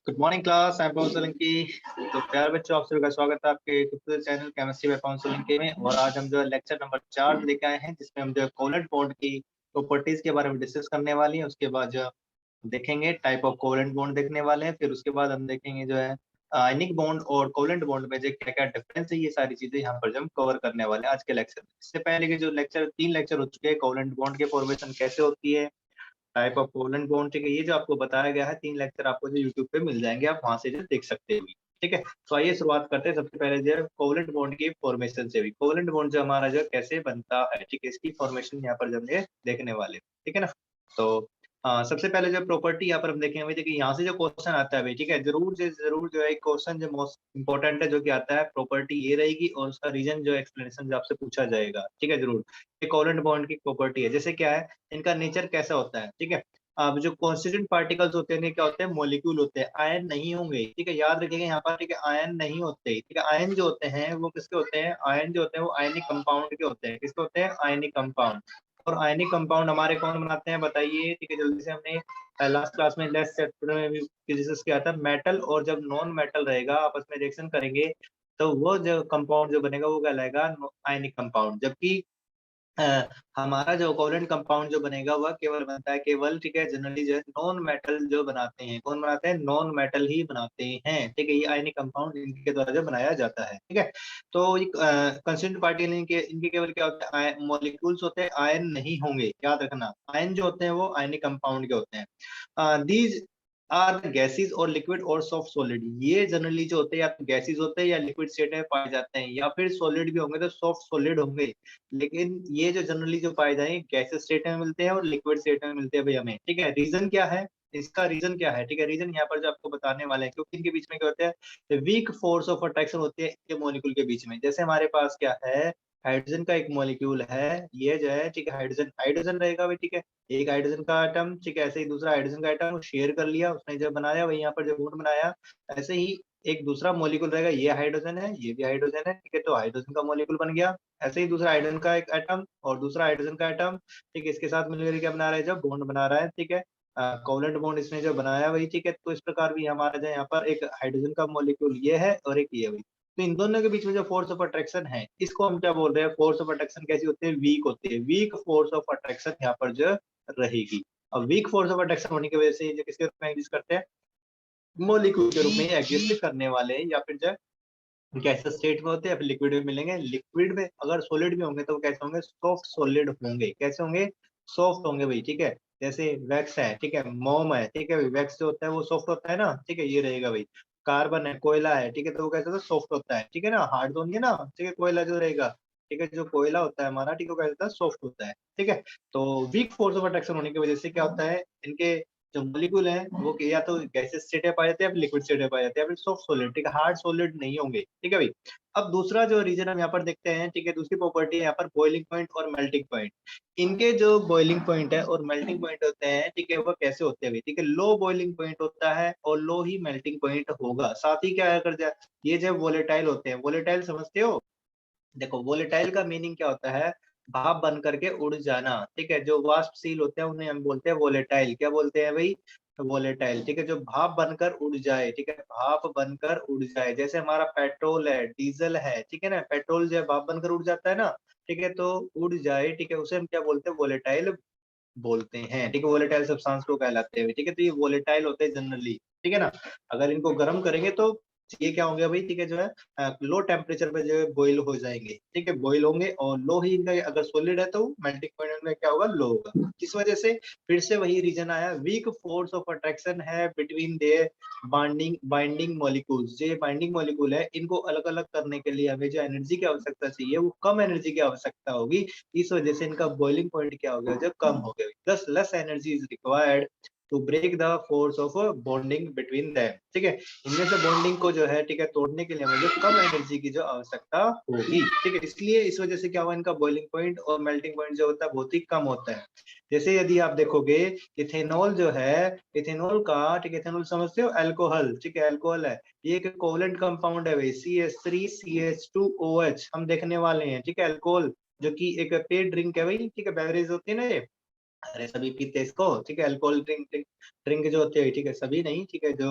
Good morning class, I am Pawan Solanki. तो प्यार बच्चों, आप सभी का स्वागत है आपके YouTube channel chemistry by Pawan Solanki में। और आज हम जो है लेक्चर नंबर 4 लेके आए हैं, जिसमें हम जो है कोवलेंट बॉन्ड की प्रॉपर्टीज के बारे में डिस्कस करने वाली हैं। उसके बाद जो देखेंगे टाइप ऑफ कोवलेंट बॉन्ड देखने वाले हैं। फिर उसके बाद हम देखेंगे जो है आयनिक बॉन्ड और कोवलेंट बॉन्ड में जो क्या क्या डिफरेंस है, ये सारी चीजें यहाँ पर जो हम कवर करने वाले हैं आज के लेक्चर में। इससे पहले के जो लेक्चर 3 लेक्चर हो चुके हैं, कोवलेंट बॉन्ड के फॉर्मेशन कैसे होती है, टाइप ऑफ कोवलेंट बॉन्ड, ठीक है, ये जो आपको बताया गया है 3 लेक्चर आपको जो यूट्यूब पे मिल जाएंगे, आप वहां से जो देख सकते हैं। ठीक है, तो आइए शुरुआत करते हैं। सबसे पहले जो है कोवलेंट बॉन्ड की फॉर्मेशन से भी, कोवलेंट बॉन्ड जो हमारा जो कैसे बनता है, ठीक है, इसकी फॉर्मेशन यहाँ पर जो हम ये देखने वाले हैं। ठीक है ना। तो सबसे पहले जो प्रॉपर्टी यहाँ पर हम देखेंगे भाई, देखिए यहाँ से जो क्वेश्चन आता है भाई, ठीक है, जरूर जो है क्वेश्चन जो मोस्ट इंपॉर्टेंट है जो कि आता है, प्रॉपर्टी ये रहेगी और उसका रीजन जो एक्सप्लेनेशन जो आपसे पूछा जाएगा। ठीक है, जरूर। ये कोवलेंट बॉन्ड की प्रॉपर्टी है, जैसे क्या है, इनका नेचर कैसा होता है। ठीक है, अब जो कॉन्स्टिट्यूएंट पार्टिकल्स होते हैं क्या होते हैं, मॉलिक्यूल होते हैं, आयन नहीं होंगे। ठीक है, याद रखिएगा यहाँ पर, ठीक है, आयन नहीं होते। ठीक है, आयन जो होते हैं वो किसके होते हैं, आयन जो होते हैं वो आयनिक कंपाउंड के होते हैं। किसके होते हैं, आयनिक कंपाउंड। और आयनिक कंपाउंड हमारे कौन बनाते हैं बताइए। ठीक है, जल्दी से, हमने लास्ट क्लास में लास्ट चैप्टर में भी डिस्कस किया था, मेटल और जब नॉन मेटल रहेगा आपस में रिएक्शन करेंगे तो वो जो कंपाउंड जो बनेगा वो कहलाएगा आयनिक कंपाउंड। जबकि अ, हमारा जो कोवलेंट कंपाउंड जो बनेगा वह केवल बनता है, केवल, ठीक है, जनरली जो है नॉन मेटल जो बनाते हैं। कौन बनाते हैं, नॉन मेटल ही बनाते हैं। ठीक है, ये आयनिक कंपाउंड इनके द्वारा जो बनाया जाता है। ठीक है, तो ये कंस्टिट्यूएंट पार्टिकल इनके केवल क्या होता है, मॉलिक्यूल्स होते हैं, आयन नहीं होंगे। याद रखना, आयन जो होते हैं वो आयनिक कंपाउंड के होते हैं। दीज आर गैसेस और लिक्विड और सॉफ्ट सॉलिड। ये जनरली जो होते हैं या तो गैसेस होते हैं या लिक्विड स्टेट में पाए जाते हैं, या फिर सॉलिड भी होंगे तो सॉफ्ट सॉलिड होंगे। लेकिन ये जो जनरली जो पाए जाएंगे गैसेस स्टेट में मिलते हैं और लिक्विड स्टेट में मिलते हैं भाई हमें। ठीक है, रीजन क्या है, इसका रीजन क्या है। ठीक है, रीजन यहाँ पर जो आपको बताने वाले हैं, क्योंकि इनके बीच में क्या होता है, वीक फोर्स ऑफ अट्रैक्शन होती है इनके मॉलिक्यूल के बीच में। जैसे हमारे पास क्या है, हाइड्रोजन का एक मॉलिक्यूल है, ये जो है, ठीक है, हाइड्रोजन हाइड्रोजन रहेगा भाई। ठीक है, एक हाइड्रोजन का एटम, ठीक है, ऐसे ही दूसरा हाइड्रोजन का एटम शेयर कर लिया, उसने जब बनाया वही यहाँ पर जो बॉन्ड बनाया। ऐसे ही एक दूसरा मॉलिक्यूल रहेगा, ये हाइड्रोजन है, ये भी हाइड्रोजन है। ठीक है, तो हाइड्रोजन का मॉलिक्यूल बन गया। ऐसे ही दूसरा हाइड्रोजन का एक एटम और दूसरा हाइड्रोजन का एटम, ठीक है, इसके साथ मिलकर क्या बना रहा है, जब बॉन्ड बना रहा है। ठीक है, कोवलेंट बॉन्ड इसने जो बनाया वही। ठीक है, तो इस प्रकार भी हमारा जो यहाँ पर एक हाइड्रोजन का मॉलिक्यूल ये है और एक ये वही। तो इन दोनों के बीच में जो फोर्स ऑफ अट्रैक्शन है, इसको हम क्या बोल रहे हैं, फोर्स ऑफ अट्रैक्शन कैसी होती है, वीक होती है। वीक फोर्स ऑफ अट्रैक्शन यहाँ पर जो रहेगी। अब वीक फोर्स ऑफ अट्रैक्शन होने की वजह से ये जो किसके रूप में एग्जिस्ट करते हैं, मॉलिक्यूल के रूप में एग्जिस्ट करने वाले हैं, या फिर जो गैसेस स्टेट में होते हैं या फिर लिक्विड में मिलेंगे। लिक्विड में अगर सॉलिड भी होंगे तो वो कैसे होंगे, सॉफ्ट सॉलिड होंगे। कैसे होंगे, सॉफ्ट होंगे भाई। ठीक है, जैसे वैक्स है, ठीक है, मोम है, ठीक है, वैक्स जो होता है वो सॉफ्ट होता है ना। ठीक है, ये रहेगा भाई। कार्बन है, कोयला है, ठीक है, तो वो कैसे होता है, सॉफ्ट होता है। ठीक है ना, हार्ड तो नहीं है ना। ठीक है, कोयला जो रहेगा, ठीक है, जो कोयला होता है हमारा, ठीक है, वो कैसे होता है, सॉफ्ट होता है। ठीक है, तो वीक फोर्स ऑफ अट्रैक्शन होने की वजह से क्या होता है, इनके जो मॉलिक्यूल है वो या तो गैसेस स्टेट में पाए जाते हैं या फिर लिक्विड स्टेट में पाए जाते हैं, या फिर सॉफ्ट सॉलिड। ठीक है, हार्ड सॉलिड नहीं होंगे। ठीक है भाई। अब दूसरा जो रीजन हम यहाँ पर देखते हैं, ठीक है, दूसरी प्रॉपर्टी है यहाँ पर बॉइलिंग पॉइंट और मेल्टिंग पॉइंट। इनके जो बॉइलिंग पॉइंट है और मेल्टिंग पॉइंट होते हैं, ठीक है, वो कैसे होते हैं भाई। ठीक है, लो बॉइलिंग पॉइंट होता है और लो ही मेल्टिंग पॉइंट होगा। साथ ही क्या कर जाए, ये जो वोलेटाइल होते हैं, वोलेटाइल समझते हो। देखो, वोलेटाइल का मीनिंग क्या होता है, भाप बन करके उड़ जाना। ठीक है, जो वाष्पशील होते हैं उन्हें हम बोलते हैं वोलेटाइल। क्या बोलते हैं भाई, वोलेटाइल। ठीक है, जो भाप बनकर उड़ जाए, ठीक है, भाप बनकर उड़ जाए। जैसे हमारा पेट्रोल है, डीजल है, ठीक है ना, पेट्रोल जो है भाप बनकर उड़ जाता है ना। ठीक है, तो उड़ जाए, ठीक है, उसे हम क्या बोलते हैं, वोलेटाइल बोलते हैं। ठीक है, वोलेटाइल सब्सटेंस को कहलाते हैं। ठीक है, तो ये वोलेटाइल होते हैं जनरली। ठीक है ना, अगर इनको गर्म करेंगे तो ये क्या होंगे भाई, ठीक है, जो है लो टेम्परेचर पे जो है बॉईल हो जाएंगे। ठीक है, बॉईल होंगे और लो ही इनका, अगर सॉलिड है तो मेल्टिंग पॉइंट में क्या होगा, लो होगा। इस वजह से फिर से वही रीजन आया, वीक फोर्स ऑफ अट्रैक्शन है बिटवीन देयर बाइंडिंग मॉलिक्यूल्स। जो ये बाइंडिंग मॉलिक्यूल है, इनको अलग अलग करने के लिए हमें जो एनर्जी की आवश्यकता चाहिए वो कम एनर्जी की आवश्यकता होगी। इस वजह से इनका बॉइलिंग पॉइंट क्या हो गया, जो कम हो गया। Thus less energy is required to break the force of bonding between them. ठीक है, इनमें से बॉन्डिंग को जो है, ठीक है, तोड़ने के लिए हमें जो कम एनर्जी की जो आवश्यकता होगी। ठीक है, इसलिए इस वजह से क्या हुआ, इनका बॉइलिंग पॉइंट और मेल्टिंग पॉइंट जो होता है बहुत ही कम होता है। जैसे यदि आप देखोगे, इथेनॉल जो है, इथेनॉल का, ठीक है, इथेनॉल समझते हो, अल्कोहल। ठीक है, अल्कोहल है, ये एक कोवलेंट कंपाउंड है भाई, CH3CH2OH हम देखने वाले हैं। ठीक है, अल्कोहल जो कि एक पेड ड्रिंक है भाई, ठीक है, बेवरेज होती है ना ये। अरे सभी पीते हैं इसको, ठीक है। अल्कोहल ड्रिंक ड्रिंक ड्रिंक जो होते हैं, ठीक है, सभी नहीं, ठीक है, जो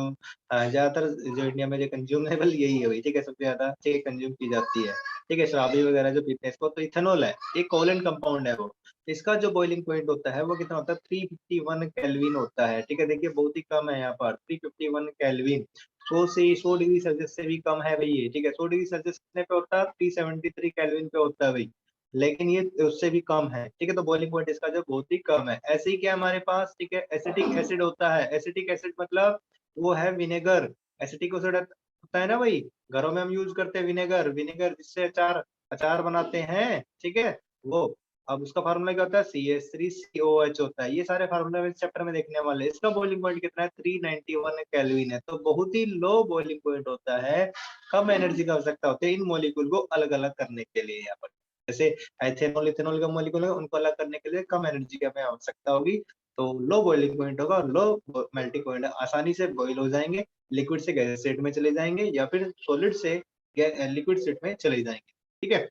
ज्यादातर जो इंडिया में जो कंज्यूमेबल यही है भाई, ठीक है, सबसे ज्यादा ठीक है कंज्यूम की जाती है, ठीक है, शराबी वगैरह जो पीते हैं इसको। तो इथेनॉल है, एक कोवलेंट कंपाउंड है वो। इसका जो बॉइलिंग पॉइंट होता है वो कितना होता है, 351 केल्विन होता है, ठीक है। देखिए बहुत ही कम है यहाँ पर 351 केल्विन। 100 डिग्री सेल्सियस से भी कम है भाई ये, ठीक है। 100 डिग्री सेल्सियस कितने पे होता है, 373 केल्विन पे होता है भाई, लेकिन ये उससे भी कम है, ठीक है। तो बॉइलिंग पॉइंट इसका जो बहुत ही कम है। ऐसे ही क्या हमारे पास, ठीक है, एसिटिक एसिड होता है। एसिटिक एसिड मतलब वो है विनेगर। एसिटिक एसिड होता है ना भाई, घरों में हम यूज करते हैं विनेगर, विनेगर जिससे अचार अचार बनाते हैं, ठीक है वो। अब उसका फार्मूला क्या होता है, CH3COH होता है। ये सारे फार्मूला इस चैप्टर में देखने वाले। इसका बॉइलिंग पॉइंट कितना है, 391 केल्विन है। तो बहुत ही लो बॉइलिंग पॉइंट होता है, कम एनर्जी की आवश्यकता होती है इन मॉलिक्यूल को अलग अलग करने के लिए। यहाँ पर जैसे एथेनॉल इथेनॉल का मॉलिक्यूल है, उनको अलग करने के लिए कम एनर्जी की हमें आवश्यकता होगी। तो लो बॉइलिंग पॉइंट होगा, लो मेल्टिंग पॉइंट, आसानी से बॉइल हो जाएंगे, लिक्विड से गैस स्टेट में चले जाएंगे या फिर सॉलिड से लिक्विड स्टेट में चले जाएंगे, ठीक है।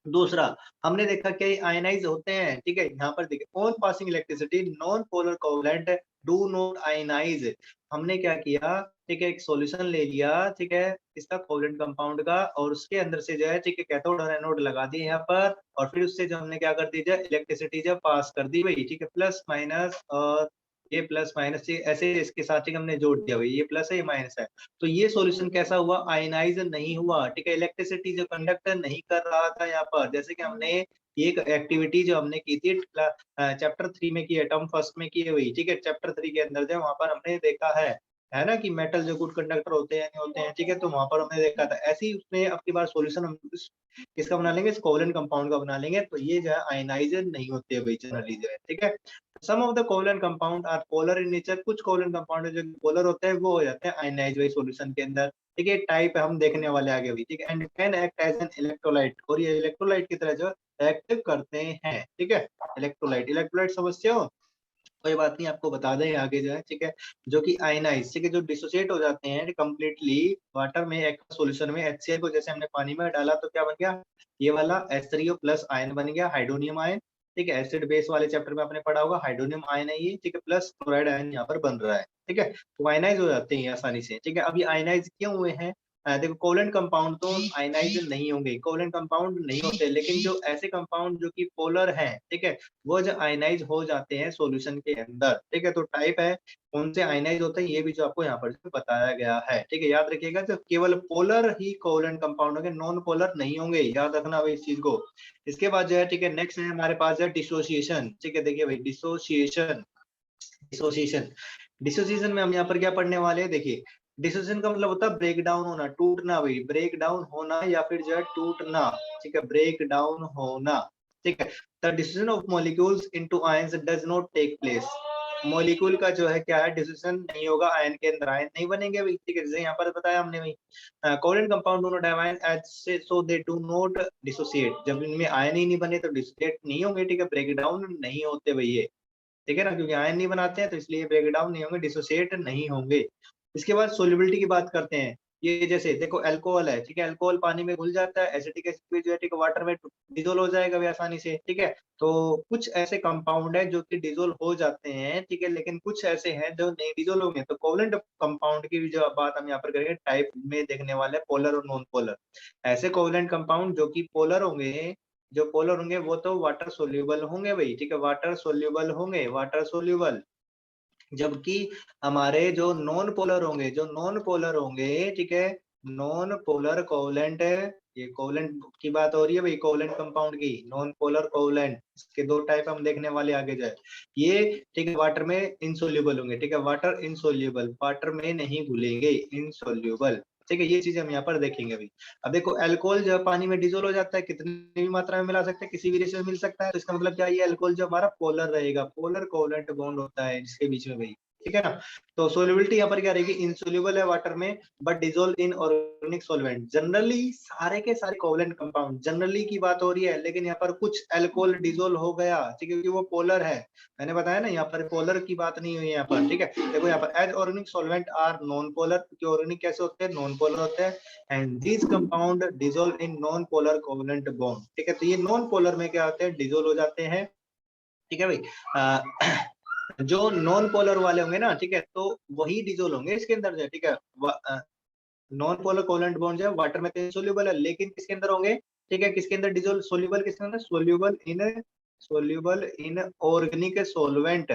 दूसरा हमने देखा कि आयनाइज होते हैं, ठीक है। यहाँ पर देखिए on passing electricity non polar covalent do not ionise. हमने क्या किया, ठीक है, एक सॉल्यूशन ले लिया, ठीक है, इसका कोवलेंट कंपाउंड का, और उसके अंदर से जो है, ठीक है, कैथोड और एनोड लगा दिए यहाँ पर, और फिर उससे जो हमने क्या कर दी, इलेक्ट्रिसिटी जब पास कर दी भाई, ठीक है, प्लस माइनस, और ये प्लस माइनस ऐसे इसके साथ ही हमने जोड़ दिया भाई, ये प्लस है ये माइनस है। तो ये सॉल्यूशन कैसा हुआ, आयनाइज नहीं हुआ, ठीक है। इलेक्ट्रिसिटी जो कंडक्ट नहीं कर रहा था यहाँ पर, जैसे कि हमने एक एक्टिविटी जो हमने की थी चैप्टर 3 में की है, टर्म फर्स्ट में की है वही, ठीक है। चैप्टर 3 के अंदर जो वहां पर हमने देखा है ना, कि मेटल जो गुड कंडक्टर होते हैं नहीं होते हैं, ठीक है। तो वहां पर हमने देखा था। ऐसे ही उसमें अब की बार सॉल्यूशन हम किसका बना लेंगे, कोवलेंट कंपाउंड का बना लेंगे। तो ये जो है आयनाइजर नहीं होते भाई जनरली जो है, ठीक है। Some of the covalent compound are polar in nature. कुछ कोवलेंट कंपाउंड जो पोलर होते हैं वो हो जाते हैं आयनाइज भाई सॉल्यूशन के अंदर, ठीक है। टाइप हम देखने वाले आगे भी, ठीक है। And can act as an electrolyte, और ये इलेक्ट्रोलाइट की तरह जो एक्ट करते हैं, ठीक है। इलेक्ट्रोलाइट इलेक्ट्रोलाइट समझते हो, कोई बात नहीं, आपको बता दें आगे जो है, ठीक है। जो कि आयनाइज, ठीक है, जो डिसोसिएट हो जाते हैं कंप्लीटली वाटर में, एक सॉल्यूशन में। HCl को जैसे हमने पानी में डाला तो क्या बन गया, ये वाला H3O प्लस आयन बन गया, हाइड्रोनियम आयन, ठीक है। एसिड बेस वाले चैप्टर में आपने पढ़ा होगा, हाइड्रोनियम आयन है ये, ठीक है, प्लस क्लोराइड आयन यहाँ पर बन रहा है, ठीक है। तो आयनाइज हो जाते हैं आसानी से, ठीक है। अब ये आयनाइज क्यों हुए हैं, देखो कोवलेंट कंपाउंड तो आयनाइज नहीं होंगे, कोवलेंट कंपाउंड नहीं होते, लेकिन जो ऐसे कंपाउंड जो कि पोलर हैं, ठीक है, वो जो आयनाइज हो जाते हैं सॉल्यूशन के अंदर, ठीक है। तो टाइप है कौन से आयनाइज होते हैं, ये भी जो आपको यहाँ पर जो बताया गया है, ठीक है। याद रखिएगा, जो केवल पोलर ही कोवलेंट कंपाउंड होंगे, नॉन पोलर नहीं होंगे, याद रखना भाई इस चीज को। इसके बाद जो है, ठीक है, नेक्स्ट है हमारे पास है डिसोसिएशन, ठीक है। देखिए भाई डिसोसिएशन, डिसोसिएशन डिसोसिएशन में हम यहाँ पर क्या पढ़ने वाले हैं, देखिए। डिसोसिएशन का मतलब होता है ब्रेक डाउन होना, टूटना भाई, ब्रेक डाउन होना या फिर जो है टूटना, ठीक है, ब्रेक डाउन होना, ठीक है। The dissociation of molecules into ions does not take place. Molecule का जो है क्या है, डिसोसिएशन नहीं होगा, आयन के अंदर आयन नहीं बनेंगे भाई, ठीक है। जैसे यहाँ पर बताया हमने भाई, covalent compound do not have ion as से so they do not dissociate. जब इनमें आयन ही नहीं बने तो डिसोसिएट नहीं होंगे, ठीक है, ब्रेक डाउन नहीं होते भाई ये, ठीक है ना, क्योंकि आयन नहीं बनाते हैं तो इसलिए ब्रेक डाउन नहीं होंगे, डिसोसिएट नहीं होंगे। इसके बाद सोल्युबिलिटी की बात करते हैं। ये जैसे देखो अल्कोहल है, ठीक है, अल्कोहल पानी में घुल जाता है, एसिटिक एसिड भी जो है, ठीक है, वाटर में डिजोल्व हो जाएगा भी आसानी से, ठीक है। तो कुछ ऐसे कंपाउंड है जो कि डिजोल्व हो जाते हैं, ठीक है, लेकिन कुछ ऐसे हैं जो नहीं डिजोल्व होंगे। तो कोवलेंट कंपाउंड की भी जो बात हम यहाँ पर करेंगे, टाइप में देखने वाले पोलर और नॉन पोलर। ऐसे कोवलेंट कंपाउंड जो कि पोलर होंगे, जो पोलर होंगे वो तो वाटर सोल्यूबल होंगे भाई, ठीक है, वाटर सोल्यूबल होंगे, वाटर सोल्यूबल। जबकि हमारे जो नॉन पोलर होंगे, जो नॉन पोलर होंगे, ठीक है, नॉन पोलर कोवलेंट है, ये कोवलेंट की बात हो रही है भाई, कोवलेंट कंपाउंड की, नॉन पोलर कोवलेंट, इसके दो टाइप हम देखने वाले आगे जाए। ये, ठीक है, वाटर में इनसोल्यूबल होंगे, ठीक है, वाटर इनसोल्यूबल, वाटर में नहीं घुलेंगे, इनसोल्यूबल, ठीक है। ये चीज हम यहाँ पर देखेंगे अभी। अब देखो अल्कोहल जो पानी में डिजोल्व हो जाता है, कितनी भी मात्रा में मिला सकते हैं, किसी भी रेशियो में मिल सकता है। तो इसका मतलब क्या, ये अल्कोहल जो हमारा पोलर रहेगा, पोलर कोवलेंट बॉन्ड होता है जिसके बीच में भाई, ठीक है ना। तो सोल्युबिलिटी यहाँ पर क्या रहेगी, इनसोल्यूबल है वाटर में but dissolve in organic solvent. Generally सारे के सारे कोवलेंट कंपाउंड, जनरली की बात हो रही है, लेकिन यहाँ पर कुछ अल्कोहल डिजोल्व हो गया, ठीक है, क्योंकि वो पोलर है। मैंने बताया ना, यहाँ पर पोलर की बात नहीं हुई यहाँ पर, ठीक है। देखो यहाँ पर as organic solvent are non polar, क्योंकि ऑर्गेनिक कैसे होते हैं, नॉन पोलर होते हैं। And this compound dissolve in non polar covalent bond, ठीक है। तो ये नॉन पोलर में क्या होते हैं, डिजोल्व हो जाते हैं, ठीक है भाई। जो नॉन पोलर वाले होंगे ना, ठीक है, तो वही डिजोल्व होंगे इसके अंदर जो है, ठीक है। नॉन पोलर कोवलेंट बॉन्ड जो है वाटर में तो इनसोल्यूबल है, लेकिन किसके अंदर होंगे, ठीक है, किसके अंदर डिजोल्व, सोल्यूबल किसके अंदर, सोल्यूबल इन ऑर्गेनिक सोलवेंट।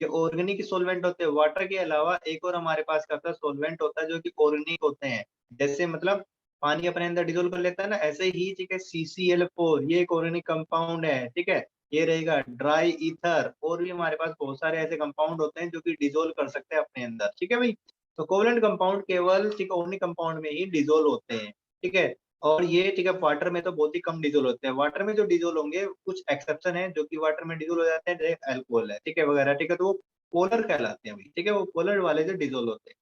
ये ऑर्गेनिक सोलवेंट होते हैं, वाटर के अलावा एक और हमारे पास का सोलवेंट होता है जो कि ऑर्गेनिक होते हैं। जैसे मतलब पानी अपने अंदर डिजोल्व कर लेता है ना, ऐसे ही, ठीक है, CCl4 ये एक ऑर्गेनिक कंपाउंड है, ठीक है। ये रहेगा ड्राई ईथर, और भी हमारे पास बहुत सारे ऐसे कंपाउंड होते हैं जो कि डिजोल्व कर सकते हैं अपने अंदर, ठीक है भाई। तो कोवलेंट कंपाउंड केवल, ठीक है, ऑर्गेनिक कंपाउंड में ही डिजोल्व होते हैं, ठीक है। और ये, ठीक है, वाटर में तो बहुत ही कम डिजोल्व होते हैं। वाटर में जो डिजोल्व होंगे कुछ एक्सेप्शन है, जो कि वाटर में डिजोल्व हो जाते हैं, जैसे अल्कोहल है, ठीक है, वगैरह, ठीक है, तो वो पोलर कहलाते हैं भाई, ठीक है, वो पोलर वाले जो डिजोल्व होते हैं।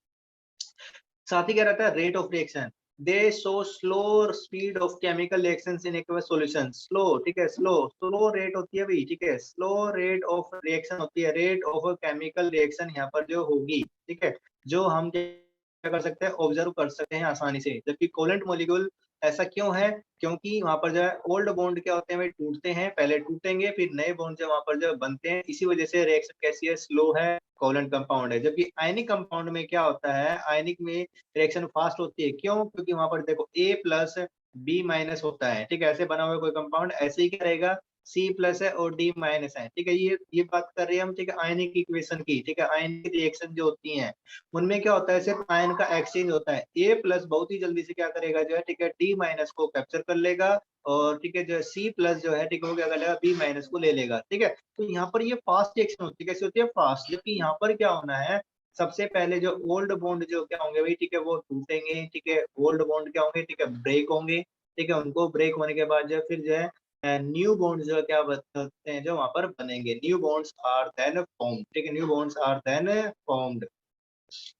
साथ ही क्या रहता है, rate of reaction, they show slow speed of chemical reactions in aqueous solution. Slow, ठीक है, स्लो रेट होती है भाई, ठीक है, स्लो रेट ऑफ रिएक्शन होती है, रेट ऑफ केमिकल रिएक्शन यहाँ पर जो होगी, ठीक है, जो हम क्या कर सकते हैं, ऑब्जर्व कर सकते हैं आसानी से। जबकि कोवलेंट मॉलिक्यूल ऐसा क्यों है, क्योंकि वहां पर जो है ओल्ड बॉन्ड क्या होते हैं भाई, टूटते हैं, पहले टूटेंगे फिर नए बॉन्ड जो वहां पर जो बनते हैं, इसी वजह से रिएक्शन कैसी है, स्लो है, कोवलेंट कंपाउंड है। जबकि आयनिक कंपाउंड में क्या होता है, आयनिक में रिएक्शन फास्ट होती है, क्यों, क्योंकि वहां पर देखो A+B- होता है, ठीक है, ऐसे बना हुआ कोई कंपाउंड ऐसे ही क्या रहेगा, C+ है और D- है, ठीक है। ये बात कर रहे हैं हम, ठीक है, आयनिक इक्वेशन की, ठीक है, आयनिक रिएक्शन जो होती हैं उनमें क्या होता है, सिर्फ आयन का एक्सचेंज होता है। A+ बहुत ही जल्दी से क्या करेगा जो है, ठीक है, D- को कैप्चर कर लेगा, और ठीक है जो है C+ जो है, ठीक है, वो क्या कर लेगा, B- को ले लेगा, ठीक है। तो यहाँ पर ये फास्ट रिएक्शन होती है, कैसे होती है, फास्ट। जबकि यहाँ पर क्या होना है, सबसे पहले जो ओल्ड बॉन्ड जो क्या होंगे भाई, ठीक है, वो टूटेंगे, ठीक है, ओल्ड बॉन्ड क्या होंगे, ठीक है, ब्रेक होंगे, ठीक है, उनको ब्रेक होने के बाद जो है फिर जो है न्यू बॉन्ड जो है क्या बनते हैं, जो वहां पर बनेंगे, new bonds are then formed, ठीक है, new bonds are then formed,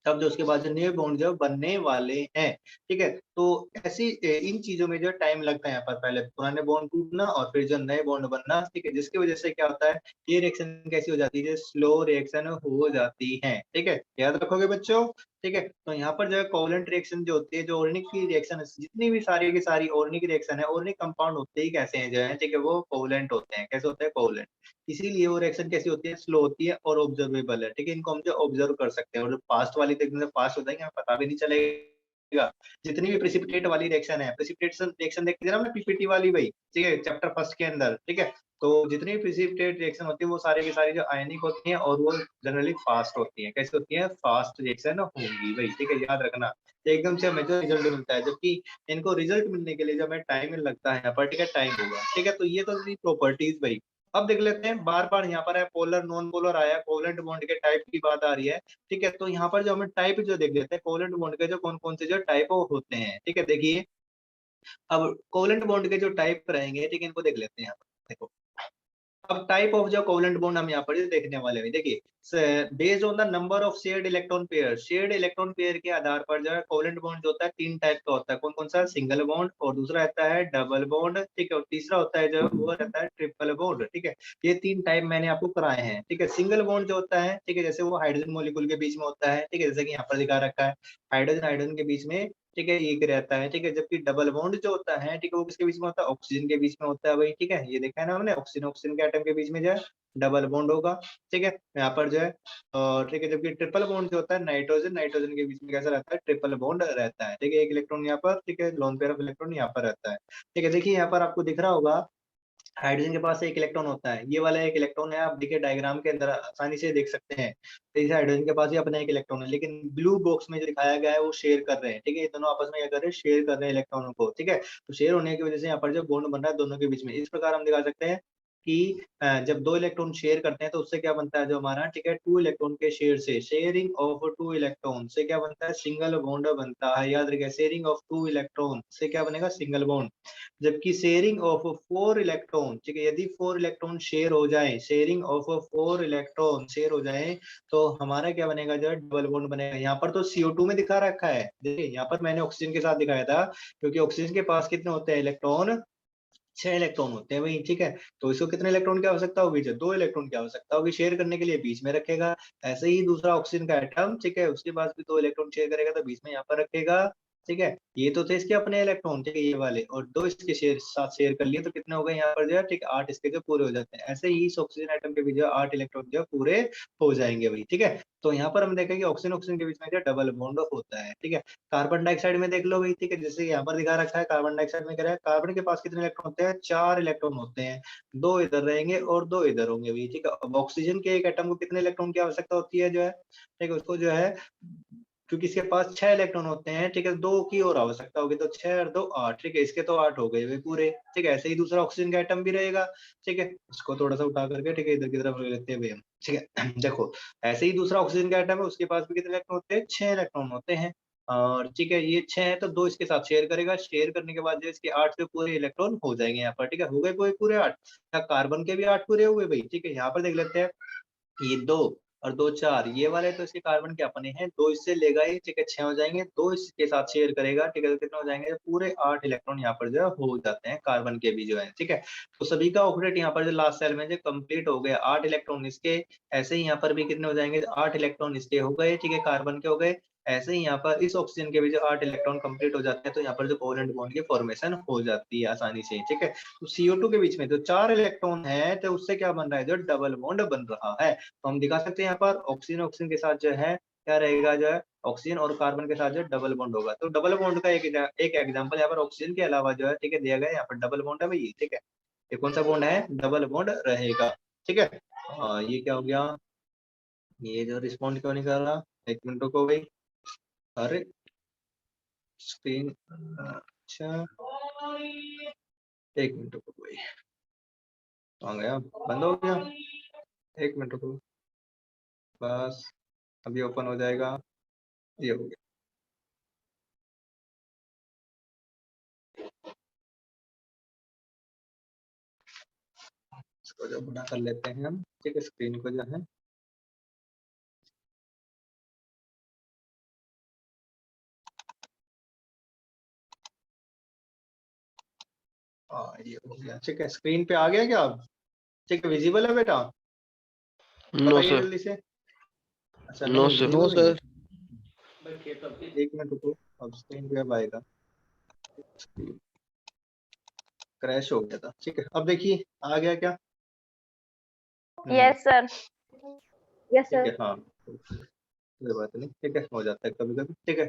तब जो उसके बाद जो नए बॉन्ड जो बनने वाले हैं, ठीक है। तो ऐसी इन चीजों में जो टाइम लगता है, यहाँ पर पहले पुराने बॉन्ड टूटना और फिर जो नए बॉन्ड बनना, ठीक है, जिसकी वजह से क्या होता है, ये रिएक्शन कैसी हो जाती है, स्लो रिएक्शन हो जाती है, ठीक है, याद रखोगे बच्चों, ठीक है। तो यहाँ पर जो है कोवलेंट रिएक्शन जो होती है, जो ऑर्गेनिक की रिएक्शन, जितनी भी सारी की सारी ऑर्गेनिक रिएक्शन है, ऑर्गेनिक कंपाउंड होते ही कैसे हैं जो है, ठीक है, वो कोवलेंट होते हैं, कैसे होते हैं, कोवलेंट। इसीलिए वो रिएक्शन कैसी होती है, स्लो होती है और ऑब्जर्वेबल है, ठीक है, इनको हम जो ऑब्जर्व कर सकते हैं। और जो फास्ट वाली तो एकदम फास्ट हो जाएंगे, हमें पता भी नहीं चलेगा। जितनी भी प्रेसिपिटेट वाली रिएक्शन है, प्रेसिपिटेशन रिएक्शन देखते थे ना हमने पीपीटी वाली भाई, ठीक है, चैप्टर फर्स्ट के अंदर, ठीक है। तो जितनी भी प्रेसिपिटेट रिएक्शन होती है वो सारी की सारी जो आयनिक होती हैं, और वो जनरली फास्ट होती हैं। कैसे होती है, फास्ट रिएक्शन होंगी भाई, ठीक है, याद रखना। तो एकदम से हमें जो रिजल्ट मिलता है, जबकि इनको रिजल्ट मिलने के लिए जो हमें टाइम लगता है, यहाँ पर, ठीक है, टाइम होगा, ठीक है। तो ये तो प्रॉपर्टीज भाई। अब देख लेते हैं, बार बार यहाँ पर है पोलर नॉन पोलर आया, कोवलेंट बॉन्ड के टाइप की बात आ रही है, ठीक है। तो यहाँ पर जो हमें टाइप जो देख लेते हैं कोवलेंट बॉन्ड के, जो कौन कौन से जो टाइप होते हैं, ठीक है, देखिए। अब कोवलेंट बॉन्ड के जो टाइप रहेंगे, ठीक है, इनको देख लेते हैं यहाँ पर, देखो। अब टाइप ऑफ जो कोवलेंट बॉन्ड हम यहाँ पर देखने वाले हैं, देखिए, based on the number of shared electron pair, shared electron pair के आधार पर जो है कोवलेंट बॉन्ड जो होता है तीन टाइप का होता है। कौन कौन सा, सिंगल बॉन्ड, और दूसरा रहता है डबल बॉन्ड, ठीक है, और तीसरा होता है जो वो रहता है ट्रिपल बॉन्ड, ठीक है। ये तीन टाइप मैंने आपको कराए हैं, ठीक है। सिंगल बॉन्ड जो होता है, ठीक है, जैसे वो हाइड्रोजन मॉलिक्यूल के बीच में होता है, ठीक है, जैसे कि यहाँ पर दिखा रखा है, हाइड्रोजन हाइड्रोजन के बीच में, ठीक है, एक रहता है, ठीक है। जबकि डबल बॉन्ड जो होता है, ठीक है, वो किसके बीच में होता है, ऑक्सीजन के बीच में होता है भाई, ठीक है। ये देखा है ना हमने, ऑक्सीजन ऑक्सीजन के एटम के बीच में जो है डबल बॉन्ड होगा, ठीक है, यहाँ पर जो है। और ठीक है, जबकि ट्रिपल बॉन्ड जो होता है, नाइट्रोजन नाइट्रोजन के बीच में कैसा रहता है, ट्रिपल बॉन्ड रहता है, ठीक है, एक इलेक्ट्रॉन यहाँ पर, ठीक है, लोन पेयर ऑफ इलेक्ट्रॉन यहाँ पर रहता है, ठीक है। देखिए यहाँ पर आपको दिख रहा होगा, हाइड्रोजन के पास एक इलेक्ट्रॉन होता है, ये वाला एक इलेक्ट्रॉन है, आप देखिए डायग्राम के अंदर आसानी से देख सकते हैं। तो इस हाइड्रोजन के पास ही अपना एक इलेक्ट्रॉन है, लेकिन ब्लू बॉक्स में जो दिखाया गया है वो शेयर कर रहे हैं, ठीक है, ये दोनों आपस में क्या कर रहे हैं, शेयर कर रहे हैं इलेक्ट्रॉनों को, ठीक है। तो शेयर होने की वजह से यहाँ पर जो बॉन्ड बन रहा है दोनों के बीच में, इस प्रकार हम दिखा सकते हैं कि जब दो इलेक्ट्रॉन शेयर करते हैं तो उससे क्या बनता है जो हमारा, ठीक है, टू इलेक्ट्रॉन के शेयर से, शेयरिंग ऑफ टू इलेक्ट्रॉन से क्या बनता है, सिंगल बॉन्ड बनता है, याद रखिए, शेयरिंग ऑफ टू इलेक्ट्रॉन से क्या बनेगा, सिंगल बॉन्ड। जबकि शेयरिंग ऑफ फोर इलेक्ट्रॉन, ठीक है, यदि फोर इलेक्ट्रॉन शेयर हो जाए, sharing of four electron share हो जाए, तो हमारा क्या बनेगा जो है, डबल बॉन्ड बनेगा। यहाँ पर तो CO2 में दिखा रखा है, देखिए यहाँ पर मैंने ऑक्सीजन के साथ दिखाया था, क्योंकि ऑक्सीजन के पास कितने होते हैं इलेक्ट्रॉन, 6 इलेक्ट्रॉन होते हैं भाई, ठीक है। तो इसको कितने इलेक्ट्रॉन की आवश्यकता होगी, जो 2 इलेक्ट्रॉन की आवश्यकता होगी शेयर करने के लिए, बीच में रखेगा। ऐसे ही दूसरा ऑक्सीजन का एटम, ठीक है, उसके पास भी 2 इलेक्ट्रॉन शेयर करेगा तो बीच में यहाँ पर रखेगा, ठीक है, ये तो थे इसके अपने इलेक्ट्रॉन, ठीक है, ये वाले, और 2 इसके साथ शेयर कर लिए तो कितने हो गए यहाँ पर जो है, ठीक है, 8 इसके जो पूरे हो जाते हैं। ऐसे ही इस ऑक्सीजन एटम के भी जो है 8 इलेक्ट्रॉन जो है पूरे हो जाएंगे भाई, ठीक है। तो यहाँ पर हम देखेंगे ऑक्सीजन ऑक्सीजन के बीच में जो डबल बॉन्ड होता है, ठीक है। कार्बन डाइऑक्साइड में देख लो भाई, ठीक है, जैसे यहाँ पर दिखा रखा है, कार्बन डाइऑक्साइड में क्या है, कार्बन के पास कितने इलेक्ट्रॉन होते हैं, 4 इलेक्ट्रॉन होते हैं, 2 इधर रहेंगे और 2 इधर होंगे भाई, ठीक है। अब ऑक्सीजन के एक एटम को कितने इलेक्ट्रॉन की आवश्यकता होती है जो है, ठीक है, उसको जो है, क्योंकि इसके पास 6 इलेक्ट्रॉन होते हैं, ठीक है, 2 की और आवश्यकता होगी, तो 6 और 2 8, ठीक है, इसके तो 8 हो गए वे पूरे, ठीक है। ऐसे ही दूसरा ऑक्सीजन का एटम भी रहेगा, ठीक है, उसको थोड़ा सा उठा करके, ठीक है, इधर की तरफ ले लेते हुए हम, ठीक है। देखो, ऐसे ही दूसरा ऑक्सीजन का एटम है, उसके पास भी कितने इलेक्ट्रॉन होते हैं, 6 इलेक्ट्रॉन होते हैं, और ठीक है, ये 6 है तो 2 इसके साथ शेयर करेगा, शेयर करने के बाद जो इसके 8 से पूरे इलेक्ट्रॉन हो जाएंगे यहाँ पर, ठीक है, हो गए कोई पूरे 8, कार्बन के भी 8 पूरे हुए भाई, ठीक है। यहाँ पर देख लेते हैं, ये 2 और 2 4, ये वाले तो इसके कार्बन के अपने हैं, 2 इससे लेगा ये, ठीक है, 6 हो जाएंगे, 2 इसके साथ शेयर करेगा, ठीक है, तो कितने हो जाएंगे, पूरे 8 इलेक्ट्रॉन यहाँ पर जो है हो जाते हैं कार्बन के भी जो है, ठीक है। तो सभी का ऑक्टेट यहाँ पर जो लास्ट सेल में जो कंप्लीट हो गया, 8 इलेक्ट्रॉन इसके, ऐसे ही यहाँ पर भी कितने हो जाएंगे, 8 इलेक्ट्रॉन इसके हो गए, ठीक है, कार्बन के हो गए। ऐसे ही यहाँ पर इस ऑक्सीजन के भी जो 8 इलेक्ट्रॉन कंप्लीट हो जाते हैं, तो यहाँ पर जो कोवेलेंट बॉन्ड की फॉर्मेशन हो जाती है आसानी से, ठीक है। तो CO2 के बीच में जो 4 इलेक्ट्रॉन है, तो उससे क्या बन रहा है, जो डबल बॉन्ड बन रहा है। तो हम दिखा सकते हैं यहाँ पर ऑक्सीजन ऑक्सीजन के साथ जो है क्या रहेगा, जो है ऑक्सीजन और कार्बन के साथ जो डबल बॉन्ड होगा। तो डबल बॉन्ड का एक एग्जांपल यहाँ पर ऑक्सीजन के अलावा जो है, ठीक है, दिया गया है, यहाँ पर डबल बॉन्ड है भाई, ठीक है। ये कौन सा बॉन्ड है, डबल बॉन्ड रहेगा, ठीक है। ये क्या हो गया, ये जो रिस्पॉन्ड क्यों नहीं कर रहा, 1 मिनट रुको भाई, अरे स्क्रीन, अच्छा 1 मिनट रुको भाई, आ गया, बंद हो गया, 1 मिनट रुको बस, अभी ओपन हो जाएगा, ये हो गया। इसको जो बड़ा कर लेते हैं हम, ठीक है, स्क्रीन को जो है, ये हो गया, ठीक है। स्क्रीन पे आ गया क्या अब, ठीक है, विजिबल है बेटा, नो बताइए सर। जल्दी से। अच्छा नो नहीं, सर। विजिबल नहीं है, 1 मिनट रुको, अब स्क्रीन पे अब आएगा, क्रैश हो गया था, ठीक है। अब देखिए आ गया क्या, यस सर, यस ठीक सर। है, हाँ, कोई बात नहीं, ठीक है, हो जाता है कभी कभी, ठीक है,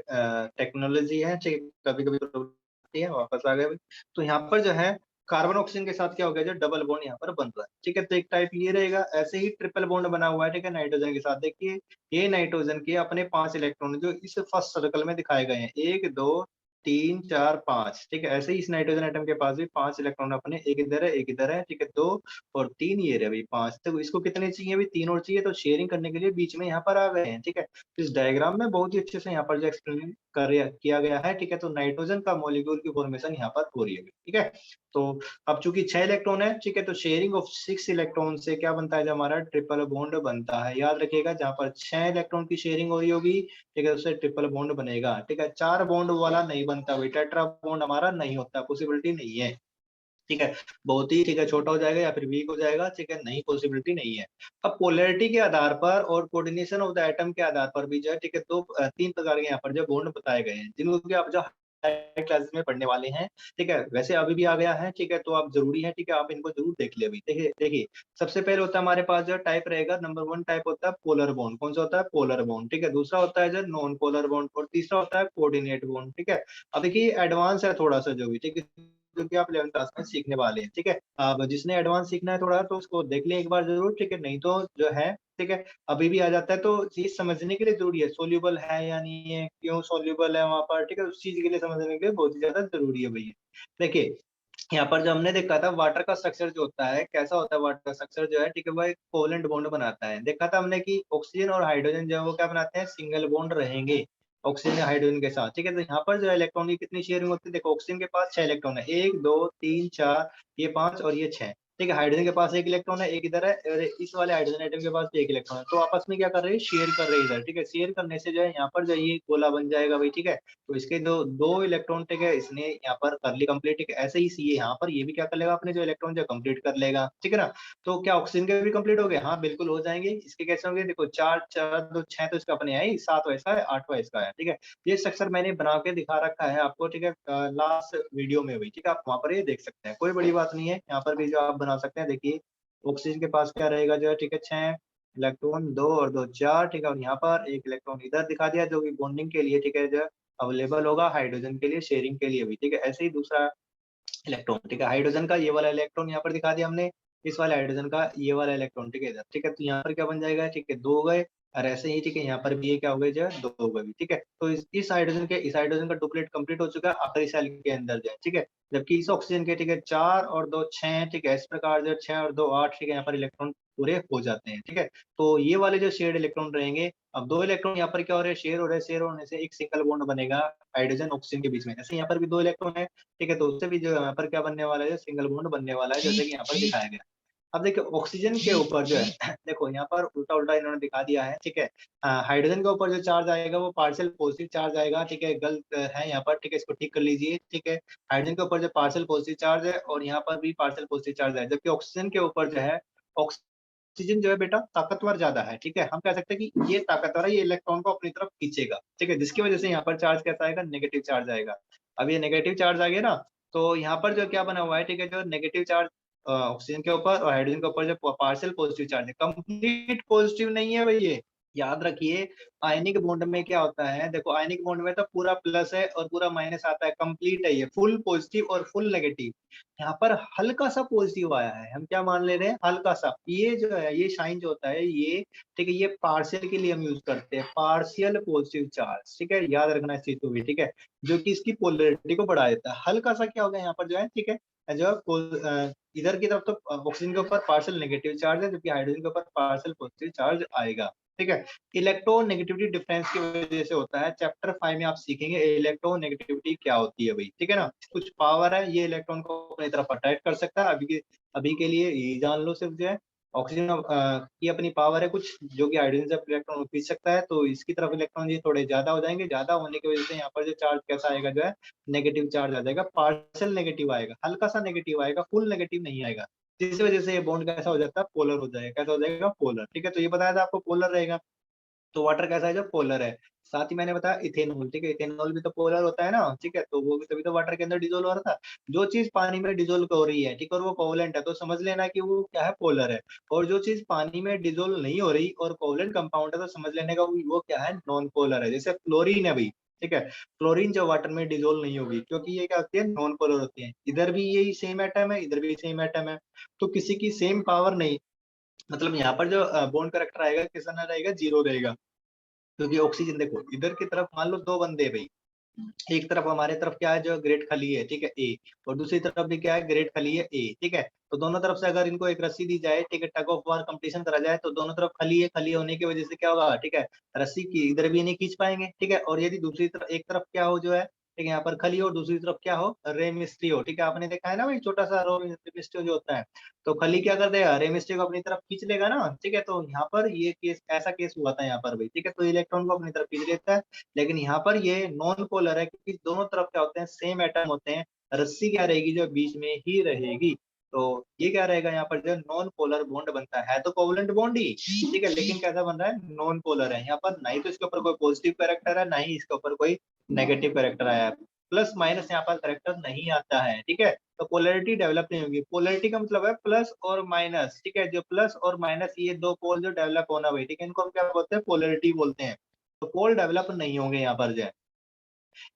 टेक्नोलॉजी है, ठीक है, कभी कभी होती है, वापस आ गए। तो यहाँ पर जो है कार्बन ऑक्सीजन के साथ क्या हो गया, जो डबल बॉन्ड यहाँ पर बन रहा है, ठीक है। तो एक टाइप ये रहेगा, ऐसे ही ट्रिपल बॉन्ड बना हुआ है, ठीक है, नाइट्रोजन के साथ। देखिए ये नाइट्रोजन के अपने 5 इलेक्ट्रॉन जो इस फर्स्ट सर्कल में दिखाए गए हैं, 1 2 3 4 5, ठीक है। ऐसे ही इस नाइट्रोजन एटम के पास भी 5 इलेक्ट्रॉन अपने, एक इधर है एक इधर है, ठीक है, 2 और 3 ये रहे भाई 5। तो इसको कितने चाहिए भाई, 3 और चाहिए, तो शेयरिंग करने के लिए बीच में यहाँ पर आ गए हैं, ठीक है। इस डायग्राम में बहुत ही अच्छे से यहाँ पर जो एक्सप्लेन किया गया है, ठीक है। तो नाइट्रोजन का मॉलिक्यूल की फॉर्मेशन यहाँ पर हो रही है, ठीक है। तो अब चूंकि 6 इलेक्ट्रॉन है, ठीक है, तो शेयरिंग ऑफ 6 इलेक्ट्रॉन से क्या बनता है, जो हमारा ट्रिपल बॉन्ड बनता है। याद रखिएगा, जहाँ पर 6 इलेक्ट्रॉन की शेयरिंग हो रही होगी, ठीक है, उससे ट्रिपल बॉन्ड बनेगा, ठीक है। 4 बॉन्ड वाला नहीं बनता भाई, टेट्रा बॉन्ड हमारा नहीं होता, पॉसिबिलिटी नहीं है, ठीक है। बहुत ही, ठीक है, छोटा हो जाएगा या फिर वीक हो जाएगा, ठीक है, नहीं, पॉसिबिलिटी नहीं है। अब पोलैरिटी के आधार पर और कोऑर्डिनेशन ऑफ द एटम के आधार पर भी जो है, ठीक है, 3 प्रकार के यहाँ पर जो बॉन्ड बताए गए हैं, जिनको कि आप जो क्लासेस में पढ़ने वाले हैं, ठीक है। वैसे अभी भी आ गया है, ठीक है, तो आप जरूरी है, ठीक है, आप इनको जरूर देख ले अभी। देखिए देखिए, सबसे पहले होता है हमारे पास जो टाइप रहेगा, नंबर 1 टाइप होता है पोलर बॉन्ड। कौन सा होता है, पोलर बॉन्ड, ठीक है। दूसरा होता है जो नॉन पोलर बॉन्ड, और तीसरा होता है कोऑर्डिनेट बॉन्ड, ठीक है। अब देखिए एडवांस है थोड़ा सा जो भी, ठीक है, जो कि आप 11th क्लास में सीखने वाले हैं, ठीक है। अब जिसने एडवांस सीखना है थोड़ा, तो उसको देख लें एक बार जरूर, ठीक है, नहीं तो जो है, ठीक है, अभी भी आ जाता है। तो चीज समझने के लिए जरूरी है, सोल्यूबल है या नहीं है, क्यों सोल्यूबल है वहां पर, ठीक है, उस चीज के लिए समझने के लिए बहुत ही ज्यादा जरूरी है भैया। देखिए यहाँ पर जो हमने देखा था, वाटर का स्ट्रक्चर जो होता है, कैसा होता है वाटर का स्ट्रक्चर जो है, ठीक है, वो एक कोवेलेंट बॉन्ड बनाता है। देखा था हमने कि ऑक्सीजन और हाइड्रोजन जो है वो क्या बनाते हैं, सिंगल बॉन्ड रहेंगे ऑक्सीजन या हाइड्रोजन के साथ, ठीक है। तो यहाँ पर जो है इलेक्ट्रॉन की कितनी शेयरिंग होती है, देखो ऑक्सीजन के पास 6 इलेक्ट्रॉन है, 1 2 3 4, ये 5 और ये 6, ठीक है। हाइड्रोजन के पास एक इलेक्ट्रॉन है, एक इधर है, और इस वाले हाइड्रोजन एटम के पास भी एक इलेक्ट्रॉन है, तो आपस में क्या कर रहे हैं, शेयर कर रहे हैं इधर। ठीक है, शेयर करने से जो है यहाँ पर जो ये गोला बन जाएगा भाई। ठीक है, तो इसके दो दो इलेक्ट्रॉन, ठीक है, इसने यहाँ पर कर ली कंप्लीट। ठीक है, ऐसे ही सी यहाँ पर ये भी क्या कर लेगा, अपने जो इलेक्ट्रॉन जो कंप्लीट कर लेगा। ठीक है ना। तो क्या ऑक्सीजन के भी कंप्लीट हो गए? हाँ बिल्कुल हो जाएंगे। इसके कैसे होंगे, देखो 4 4 2 6 तो इसका अपने है ही, 7 इसका है, 8वां इसका है। ठीक है, ये स्ट्रक्चर मैंने बना के दिखा रखा है आपको। ठीक है, लास्ट वीडियो में भी। ठीक है, आप वहाँ पर ये देख सकते हैं, कोई बड़ी बात नहीं है। यहाँ पर भी जो आप बना सकते हैं, देखिए ऑक्सीजन के पास क्या रहेगा जो है, ठीक है, 6 इलेक्ट्रॉन, 2 और 2 4। ठीक है, और यहाँ पर एक इलेक्ट्रॉन इधर दिखा दिया जो कि बॉन्डिंग के लिए, ठीक है, जो अवेलेबल होगा हाइड्रोजन के लिए, शेयरिंग के लिए भी। ठीक है, ऐसे ही दूसरा इलेक्ट्रॉन, ठीक है, हाइड्रोजन का ये वाला इलेक्ट्रॉन यहाँ पर दिखा दिया हमने, इस वाले हाइड्रोजन का ये वाला इलेक्ट्रॉन, ठीक है इधर। ठीक है, तो यहाँ पर क्या बन जाएगा, ठीक है, 2 हो गए, और ऐसे ही, ठीक है, यहाँ पर भी ये क्या हो गए जो है, 2 हो गए। ठीक है, तो इस हाइड्रोजन के, इस हाइड्रोजन का डुप्लीट कंप्लीट हो चुका है आखिरी सेल के अंदर जो है। ठीक है, जबकि इस ऑक्सीजन के, ठीक है, 4 और 2 6। ठीक है, इस प्रकार जो 6 और 2 8। ठीक है, यहाँ पर इलेक्ट्रॉन पूरे हो जाते हैं। ठीक है, तो ये वाले जो शेयर्ड इलेक्ट्रॉन रहेंगे, अब 2 इलेक्ट्रॉन यहाँ पर क्या हो रहे हैं, शेयर हो रहे हैं, शेयर होने से एक सिंगल बॉन्ड बनेगा हाइड्रोजन ऑक्सीजन के बीच में। ऐसे यहाँ पर भी 2 इलेक्ट्रॉन है। ठीक है, तो उससे भी जो यहाँ पर क्या बनने वाला है, सिंगल बॉन्ड बनने वाला है, जैसे कि यहाँ पर दिखाया गया। अब देखिए ऑक्सीजन के ऊपर जो है देखो यहाँ पर उल्टा उल्टा इन्होंने दिखा दिया है। ठीक है, हाइड्रोजन के ऊपर जो चार्ज आएगा वो पार्शियल पॉजिटिव चार्ज आएगा। ठीक है, गलत है यहाँ पर। ठीक है, इसको ठीक कर लीजिए। ठीक है, हाइड्रोजन के ऊपर जो पार्शियल पॉजिटिव चार्ज है, और यहाँ पर भी पार्शियल पॉजिटिव चार्ज है, जबकि ऑक्सीजन के ऊपर जो है, ऑक्सीजन जो है बेटा ताकतवर ज्यादा है। ठीक है, हम कह सकते हैं कि ये ताकतवर है, ये इलेक्ट्रॉन को अपनी तरफ खींचेगा। ठीक है, जिसकी वजह से यहाँ पर चार्ज कैसा आएगा, नेगेटिव चार्ज आएगा। अब ये नेगेटिव चार्ज आ गया ना, तो यहाँ पर जो क्या बना हुआ है, ठीक है, जो नेगेटिव चार्ज ऑक्सीजन के ऊपर और हाइड्रोजन के ऊपर जो पार्शियल पॉजिटिव चार्ज है, कंप्लीट पॉजिटिव नहीं है भाई ये, याद रखिए। आयनिक बॉन्ड में क्या होता है, देखो आयनिक बॉन्ड में तो पूरा प्लस है और पूरा माइनस आता है, कंप्लीट है ये, फुल पॉजिटिव और फुल नेगेटिव। यहाँ पर हल्का सा पॉजिटिव आया है, हम क्या मान ले रहे हैं, हल्का सा। ये जो है, ये साइन जो होता है ये, ठीक है, ये पार्शियल के लिए हम यूज करते हैं, पार्शियल पॉजिटिव चार्ज। ठीक है, याद रखना इस चीज को भी। ठीक है, जो कि इसकी पोलरिटी को बढ़ा देता है। हल्का सा क्या होगा यहाँ पर जो है, ठीक है, जो इधर की तरफ तो ऑक्सीजन के ऊपर पार्शियल नेगेटिव चार्ज है, जबकि हाइड्रोजन के ऊपर पार्शियल पॉजिटिव चार्ज आएगा। ठीक है, इलेक्ट्रोनेगेटिविटी डिफरेंस की वजह से होता है। चैप्टर 5 में आप सीखेंगे इलेक्ट्रोनेगेटिविटी क्या होती है भाई। ठीक है ना, कुछ पावर है, ये इलेक्ट्रॉन को अपनी तरफ अट्रैक्ट कर सकता है। अभी के लिए ये जान लो सिर्फ जो है, ऑक्सीजन की अपनी पावर है कुछ, जो कि हाइड्रोजन से इलेक्ट्रॉन खींच सकता है, तो इसकी तरफ इलेक्ट्रॉन ये थोड़े ज्यादा हो जाएंगे। ज्यादा होने की वजह से यहाँ पर जो चार्ज कैसा आएगा जो है, नेगेटिव चार्ज आ जाएगा, पार्शियल नेगेटिव आएगा, हल्का सा नेगेटिव आएगा, फुल नेगेटिव नहीं आएगा। जिस वजह से ये बॉन्ड कैसा हो जाता है, पोलर हो जाएगा। कैसा हो जाएगा, पोलर। ठीक है, तो ये बताया था आपको पोलर रहेगा। तो वाटर कैसा है, जो पोलर है। साथ ही मैंने बताया इथेनॉल। ठीक है, इथेनॉल भी तो पोलर होता है ना। ठीक है, तो वो भी तभी तो वाटर के अंदर डिजोल्व हो रहा था। जो चीज पानी में डिजोल्व हो रही है, ठीक है, और वो कोवलेंट है, तो समझ लेना कि वो क्या है, पोलर है। और जो चीज पानी में डिजोल्व नहीं हो रही और कोवलेंट कंपाउंड है, तो समझ लेने का वो क्या है, नॉन पोलर है। जैसे क्लोरीन है भाई। ठीक है, क्लोरीन जो वाटर में डिजोल्व नहीं होगी, क्योंकि ये क्या होती है, नॉन पोलर होती है। इधर भी यही सेम एटम है, इधर भी सेम एटम है, तो किसी की सेम पावर नहीं, मतलब यहाँ पर जो बॉन्ड करेक्टर आएगा किसका ना रहेगा, 0 रहेगा। क्योंकि ऑक्सीजन देखो, इधर की तरफ मान लो 2 बंदे भाई, एक तरफ हमारे तरफ क्या है, जो ग्रेट खली है, ठीक है, ए, और दूसरी तरफ भी क्या है, ग्रेट खली है, ए। ठीक है, तो दोनों तरफ से अगर इनको एक रस्सी दी जाए, ठीक है, टग ऑफ वार कंपटीशन करा जाए, तो दोनों तरफ खली है, खली होने की वजह से क्या होगा, ठीक है, रस्सी की इधर भी नहीं खींच पाएंगे। ठीक है, और यदि दूसरी तरफ, एक तरफ क्या हो जो है, ठीक है, यहाँ पर खली हो, और दूसरी तरफ क्या हो, रे मिस्ट्री हो। ठीक है, आपने देखा है ना भाई, छोटा सा रो मिस्ट्री जो होता है, तो खली क्या कर देगा, रे मिस्ट्री को अपनी तरफ खींच लेगा ना। ठीक है, तो यहाँ पर ये केस, ऐसा केस हुआ था यहाँ पर भाई। ठीक है, तो इलेक्ट्रॉन को अपनी तरफ खींच लेता है। लेकिन यहाँ पर ये नॉन पोलर है, क्योंकि दोनों तरफ क्या होते हैं, सेम एटम होते हैं। रस्सी क्या रहेगी, जो बीच में ही रहेगी। तो ये क्या रहेगा, यहाँ पर जो नॉन पोलर बॉन्ड बनता है तो कोवलेंट बॉन्ड ही। ठीक है, लेकिन कैसा बन रहा है, नॉन पोलर है। यहाँ पर ना ही तो इसके ऊपर कोई पॉजिटिव कैरेक्टर है, ना ही इसके ऊपर कोई नेगेटिव कैरेक्टर आया है। प्लस माइनस यहाँ पर कैरेक्टर नहीं आता है। ठीक है, तो पोलरिटी डेवलप नहीं होगी। पोलरिटी का मतलब है प्लस और माइनस। ठीक है, जो प्लस और माइनस, ये 2 पोल जो डेवलप होना भाई। ठीक है, इनको हम क्या बोलते हैं, पोलरिटी बोलते हैं। तो पोल डेवलप नहीं होंगे यहाँ पर जो है।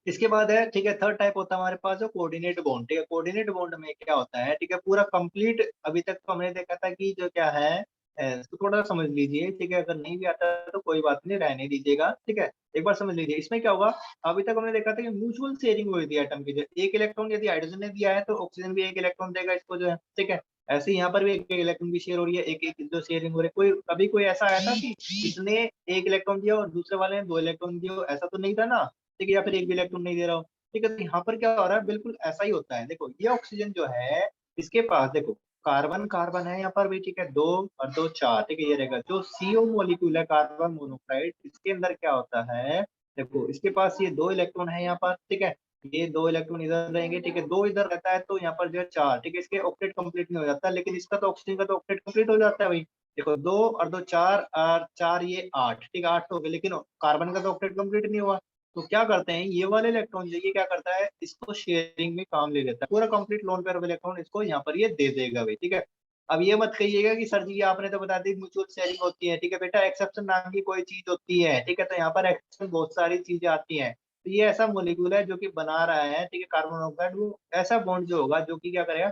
इसके बाद है, ठीक है, थर्ड टाइप होता है हमारे पास जो कोऑर्डिनेट बॉन्ड। ठीक है, कोऑर्डिनेट बॉन्ड में क्या होता है, ठीक है, पूरा कंप्लीट। अभी तक तो हमने देखा था कि जो क्या है, इसको थोड़ा समझ लीजिए। ठीक है, अगर नहीं भी आता तो कोई बात नहीं, रहने दीजिएगा। ठीक है, एक बार समझ लीजिए, इसमें क्या होगा। अभी तक हमने देखा था कि म्यूचुअल शेयरिंग हुई थी एटम की, जो एक इलेक्ट्रॉन यदि हाइड्रोजन ने दिया है तो ऑक्सीजन भी एक इलेक्ट्रॉन देगा इसको जो है। ठीक है, ऐसे ही यहाँ पर भी एक इलेक्ट्रॉन की शेयर हो रही है, एक एक जो शेयरिंग हो रही है। कोई कभी कोई ऐसा आया था कि इसने एक इलेक्ट्रॉन दिया और दूसरे वाले ने 2 इलेक्ट्रॉन दिया, ऐसा तो नहीं था ना। ठीक है, या फिर एक भी इलेक्ट्रॉन नहीं दे रहा हो। ठीक है, तो यहाँ पर क्या हो रहा है, बिल्कुल ऐसा ही होता है। देखो ये ऑक्सीजन जो है, इसके पास देखो, कार्बन कार्बन है यहाँ पर भी, ठीक है, 2 और 2 4, ठीक है, ये रहेगा। जो CO मॉलिक्यूल है कार्बन मोनोऑक्साइड, इसके अंदर क्या होता है, देखो इसके पास ये 2 इलेक्ट्रॉन है यहाँ पर, ठीक है, ये 2 इलेक्ट्रॉन इधर रहेंगे, ठीक है, 2 इधर रहता है तो यहाँ पर जो है 4, ठीक है, इसके ऑक्टेट कंप्लीट नहीं हो जाता, लेकिन इसका तो ऑक्सीजन का तो ऑक्टेट कंप्लीट हो जाता है भाई। देखो 2 और 2 4 और 4 ये 8, ठीक है, 8 तो हो गए, लेकिन कार्बन का तो ऑक्टेट कंप्लीट नहीं हुआ। तो क्या करते हैं ये वाले इलेक्ट्रॉन जो ये क्या करता है, इसको शेयरिंग में काम ले लेता है, पूरा कंप्लीट लोन पेयर इलेक्ट्रॉन इसको यहाँ पर ये दे देगा भाई, ठीक है। अब ये मत कहिएगा कि सर जी आपने तो बता दी म्यूचुअल शेयरिंग होती है, ठीक है बेटा, एक्सेप्शन नाम की कोई चीज होती है, ठीक है, तो यहाँ पर एक्सेप्शन बहुत सारी चीजें आती हैं। तो ये ऐसा मोलिक्यूल है जो कि बना रहा है, ठीक है, कार्बन मोनोऑक्साइड, वो ऐसा बॉन्ड जो होगा जो कि क्या करेगा,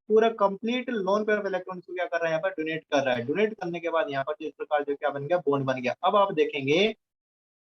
पूरा कंप्लीट लोन पेयर इलेक्ट्रॉन को क्या कर रहा है, यहाँ पर डोनेट कर रहा है। डोनेट करने के बाद यहाँ पर जो इस प्रकार जो क्या बन गया, बॉन्ड बन गया। अब आप देखेंगे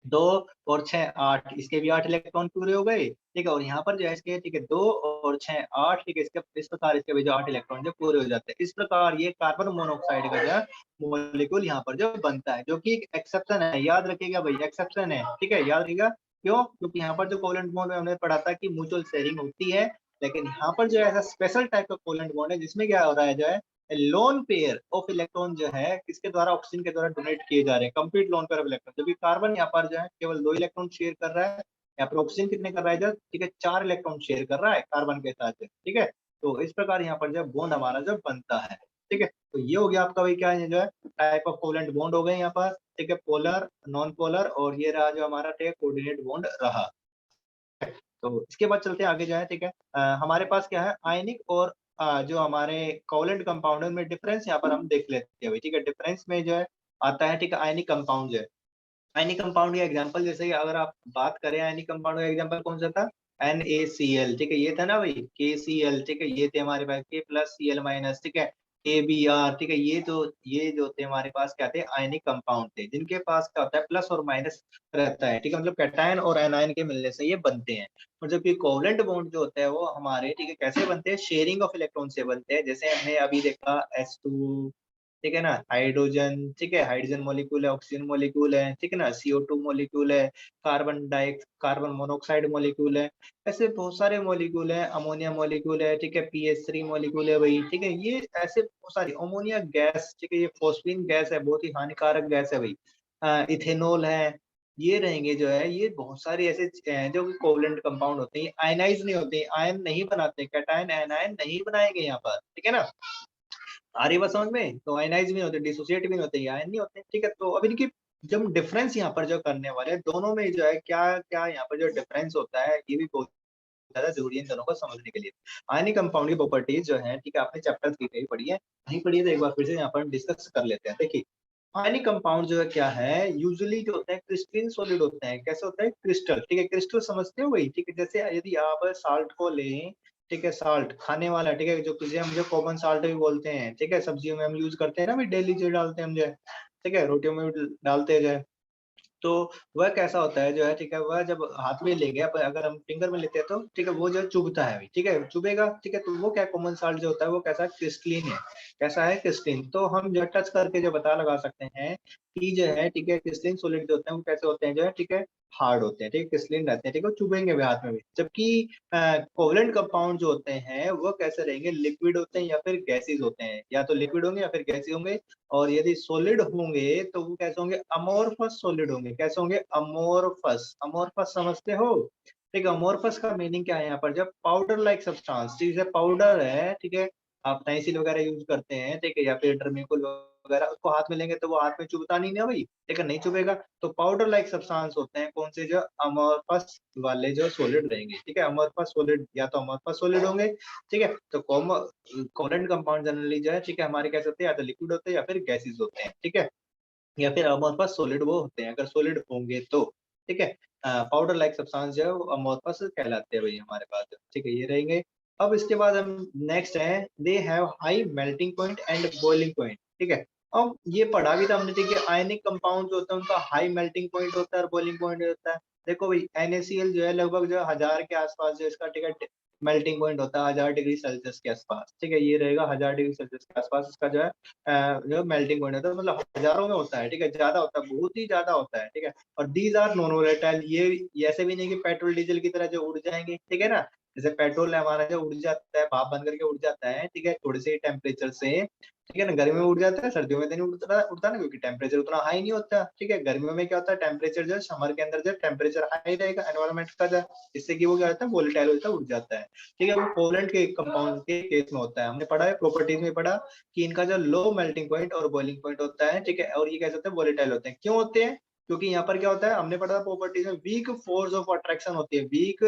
2 और 6 8, इसके भी 8 इलेक्ट्रॉन पूरे हो गए, ठीक है, और यहाँ पर जो है इसके, ठीक है, 2 और 6 8, ठीक है, इसके इस प्रकार इसके भी जो 8 इलेक्ट्रॉन जो पूरे हो जाते हैं। इस प्रकार ये कार्बन मोनोऑक्साइड का जो मॉलिक्यूल यहाँ पर जो बनता है, जो कि एक एक्सेप्शन है, याद रखिएगा भाई, एक्सेप्शन है, ठीक है, याद रखिएगा। क्यों? क्योंकि यहाँ पर जो कोवेलेंट बॉन्ड में हमने पढ़ा था कि म्यूचुअल शेयरिंग होती है, लेकिन यहाँ पर जो है ऐसा स्पेशल टाइप का कोवेलेंट बॉन्ड है जिसमें क्या हो रहा है, जो है लोन पेयर ऑफ इलेक्ट्रॉन जो है किसके द्वारा, ऑक्सीजन के द्वारा डोनेट किए जा रहे हैं, complete lone pair of electron. जबकि कार्बन यहाँ पर जो है केवल 2 इलेक्ट्रॉन शेयर कर रहा है, यहाँ पर ऑक्सीजन कितने कर रहा है, जो ठीक है 4 इलेक्ट्रॉन शेयर कर रहा है कार्बन के साथ, ठीक है। तो इस प्रकार यहाँ पर जो बॉन्ड हमारा जो बनता है, ठीक है। तो ये हो गया आपका भाई क्या है, जो है टाइप ऑफ कोवेलेंट बॉन्ड हो गए यहाँ पर, ठीक है, पोलर नॉन पोलर, और ये रहा जो हमारा कोऑर्डिनेट बॉन्ड रहा। तो इसके बाद चलते हैं आगे जो है, ठीक है, हमारे पास क्या है, आयनिक और जो हमारे कोवेलेंट कंपाउंड है उनमें डिफरेंस यहाँ पर हम देख लेते हैं भाई, ठीक है। डिफरेंस में जो है आता है, ठीक है, आयनिक कंपाउंड जो है, आयनिक कंपाउंड का एग्जांपल, जैसे कि अगर आप बात करें आयनिक कंपाउंड का एग्जांपल कौन सा था, NaCl, ठीक है, ये था ना भाई, KCl, ठीक है, ये थे हमारे पास K+Cl-, ठीक है, KBr, ठीक है, ये जो थे हमारे पास क्या थे, आयनिक कंपाउंड थे, जिनके पास क्या होता है प्लस और माइनस रहता है, ठीक है, मतलब कैटायन और एनायन के मिलने से ये बनते हैं। और जबकि कोवेलेंट बॉन्ड जो होता है वो हमारे, ठीक है, कैसे बनते हैं, शेयरिंग ऑफ इलेक्ट्रॉन से बनते हैं। जैसे हमने अभी देखा S2, ठीक है ना, हाइड्रोजन, ठीक है, हाइड्रोजन मॉलिक्यूल है, ऑक्सीजन मॉलिक्यूल है, ठीक है ना, CO2 मॉलिक्यूल है, कार्बन मोनोऑक्साइड मॉलिक्यूल है, ऐसे बहुत सारे मॉलिक्यूल है, अमोनिया मॉलिक्यूल है, ठीक है, PH3 मॉलिक्यूल है भाई, ठीक है, ये ऐसे बहुत सारी, अमोनिया गैस, ठीक है, ये फॉस्फीन गैस है, बहुत ही हानिकारक गैस है भाई, इथेनॉल है, ये रहेंगे जो है, ये बहुत सारे ऐसे हैं जो कि कोवेलेंट कंपाउंड होते हैं, आयनाइज नहीं होते, आयन नहीं बनाते, कैटायन एनायन नहीं बनाएंगे यहाँ पर, ठीक है ना। आ रही बात समझ में? तो आयनाइज भी नहीं होते, डिसोसिएट भी नहीं होते, ये आयन नहीं होते, ठीक है। तो अब इनकी जब हम डिफरेंस यहाँ पर जो करने वाले हैं, दोनों में जो है क्या क्या यहाँ पर जो डिफरेंस होता है, ये भी बहुत ज्यादा जरूरी है इन दोनों को समझने के लिए। आयनिक कंपाउंड की प्रॉपर्टीज जो है, ठीक है, आपने चैप्टर 3 कहीं पढ़ी है, नहीं पढ़ी है तो एक बार फिर से यहाँ पर डिस्कस कर लेते हैं। देखिए आयनिक कंपाउंड जो है क्या है, यूजुअली जो होते हैं क्रिस्टलीन सॉलिड होते हैं। कैसे होता है, क्रिस्टल, ठीक है, क्रिस्टल समझते हो वही, ठीक है। जैसे यदि आप साल्ट को लें, ठीक है, साल्ट खाने वाला, ठीक है, जो तुझे हम जो कॉमन साल्ट भी बोलते हैं, ठीक है, सब्जियों में हम यूज करते हैं ना, भी डेली जो डालते हैं हम जो है, ठीक है, रोटियों में भी डालते हैं जो है। तो वह कैसा होता है जो है, ठीक है, वह जब हाथ में लेंगे अगर हम फिंगर में लेते हैं तो, ठीक है, वो जो है चुभता है भाई, ठीक है, चुभेगा, ठीक है। तो वो क्या कॉमन साल्ट जो होता है वो कैसा क्रिस्टलीन है, कैसा है क्रिस्टलीन। तो हम जो टच करके जो पता लगा सकते हैं कि जो है, ठीक है, क्रिस्टलीन सॉलिड जो होते हैं वो कैसे होते हैं जो है, ठीक है, हार्ड होते हैं, ठीक है, क्रिस्टलीन रहते हैं, ठीक है, वो चुभेंगे भी हाथ में भी। जबकि कोवलेंट कंपाउंड जो होते हैं वो कैसे रहेंगे, लिक्विड होते हैं या फिर गैसेज होते हैं, या तो लिक्विड होंगे या फिर गैसेज होंगे। और यदि सॉलिड होंगे तो वो कैसे होंगे, अमोर्फस सॉलिड होंगे। कैसे होंगे, अमोर्फस। अमोर्फस समझते हो, ठीक है। अमोर्फस का मीनिंग क्या है यहाँ पर, जब पाउडर लाइक सब्सटेंस, ठीक है, पाउडर है, ठीक है, आप पेंसिल वगैरह यूज करते हैं, ठीक है, या फिर टर्मिकोल वगैरह, उसको हाथ में लेंगे तो वो हाथ में चुभता नहीं ना भाई, ठीक है, नहीं चुभेगा। तो पाउडर लाइक सब्सटेंस होते हैं कौन से, जो अमोर्फस वाले जो सॉलिड रहेंगे, ठीक है, अमोर्फस सॉलिड या तो अमोर्फस सॉलिड होंगे, ठीक है। तो कोवेलेंट कंपाउंड जनरली जो है, ठीक है, हमारे कैसे होते हैं, या तो लिक्विड होते हैं या फिर गैसेज होते हैं, ठीक है, या फिर अमोर्फस सॉलिड वो होते हैं अगर सॉलिड होंगे तो, ठीक है। पाउडर लाइक सब्सटेंस जो है वो अमोर्फस कहलाते हैं भाई हमारे पास, ठीक है, ये रहेंगे। अब इसके बाद हम नेक्स्ट है, they have high melting point and boiling point, ठीक है। अब ये पढ़ा भी था हमने, ठीक है, आयनिक कंपाउंड जो होता है उनका हाई मेल्टिंग पॉइंट होता है और बॉइलिंग पॉइंट होता है। देखो भाई NaCl जो है लगभग जो 1000 के आसपास जो इसका, ठीक है, मेल्टिंग पॉइंट होता है 1000 डिग्री सेल्सियस के आसपास, ठीक है, ये रहेगा 1000 डिग्री सेल्सियस के आसपास इसका जो है जो मेल्टिंग पॉइंट होता है, मतलब हजारों में होता है, ठीक है, ज्यादा होता है, बहुत ही ज्यादा होता है, ठीक है। और दीज आर नॉन वोलेटाइल, ये ऐसे भी नहीं कि पेट्रोल डीजल की तरह जो उड़ जाएंगे, ठीक है ना। जैसे पेट्रोल है हमारा जो उड़ जाता है, भाप बन करके उड़ जाता है, ठीक है, थोड़े से टेम्परेचर से, ठीक है ना, गर्मी में उड़ जाता है, सर्दियों में तो नहीं उड़ता ना, क्योंकि टेम्परेचर उतना हाई नहीं होता, ठीक है। गर्मियों में क्या होता है, टेम्परेचर जो समर के अंदर जो टेम्परेचर हाई रहेगा एनवायरमेंट का, जो इससे कि वो क्या होता है, वोलेटाइल होता है, उड़ जाता है, ठीक है। वो कोवलेंट के कंपाउंड के केस में होता है। हमने पढ़ा है प्रॉपर्टीज में पढ़ा कि इनका जो लो मेल्टिंग पॉइंट और बॉइलिंग पॉइंट होता है, ठीक है, और ये कैसे होते हैं, वोलेटाइल होते हैं। क्यों होते हैं? क्योंकि यहाँ पर क्या होता है, हमने पढ़ा प्रॉपर्टीज में वीक फोर्स ऑफ अट्रैक्शन होती है, वीक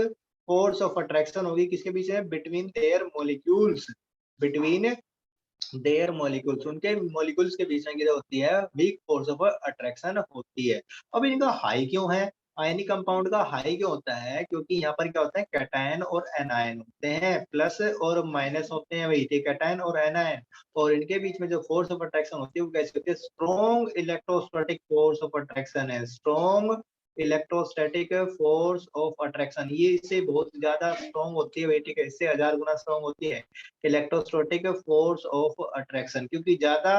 फोर्स ऑफ अट्रैक्शन होगी किसके बीच में, between their molecules, between their molecules, उनके मॉलिक्यूल्स के बीच में क्या होती है, वीक फोर्स ऑफ अट्रैक्शन होती है। अब इनका हाई क्यों है, आयनिक कंपाउंड का हाई क्यों होता है, क्योंकि यहाँ पर क्या होता है, कैटायन और एनायन होते हैं, प्लस और माइनस होते हैं वही, ठीक, कैटायन और एनायन, और इनके बीच में जो फोर्स ऑफ अट्रैक्शन होती है वो कैसे होती है, strong electrostatic force of attraction है, strong electrostatic force of attraction, ये इससे बहुत ज्यादा स्ट्रॉन्ग होती है भाई, ठीक है, इससे 1000 गुना स्ट्रॉन्ग होती है इलेक्ट्रोस्टैटिक फोर्स ऑफ अट्रैक्शन, क्योंकि ज्यादा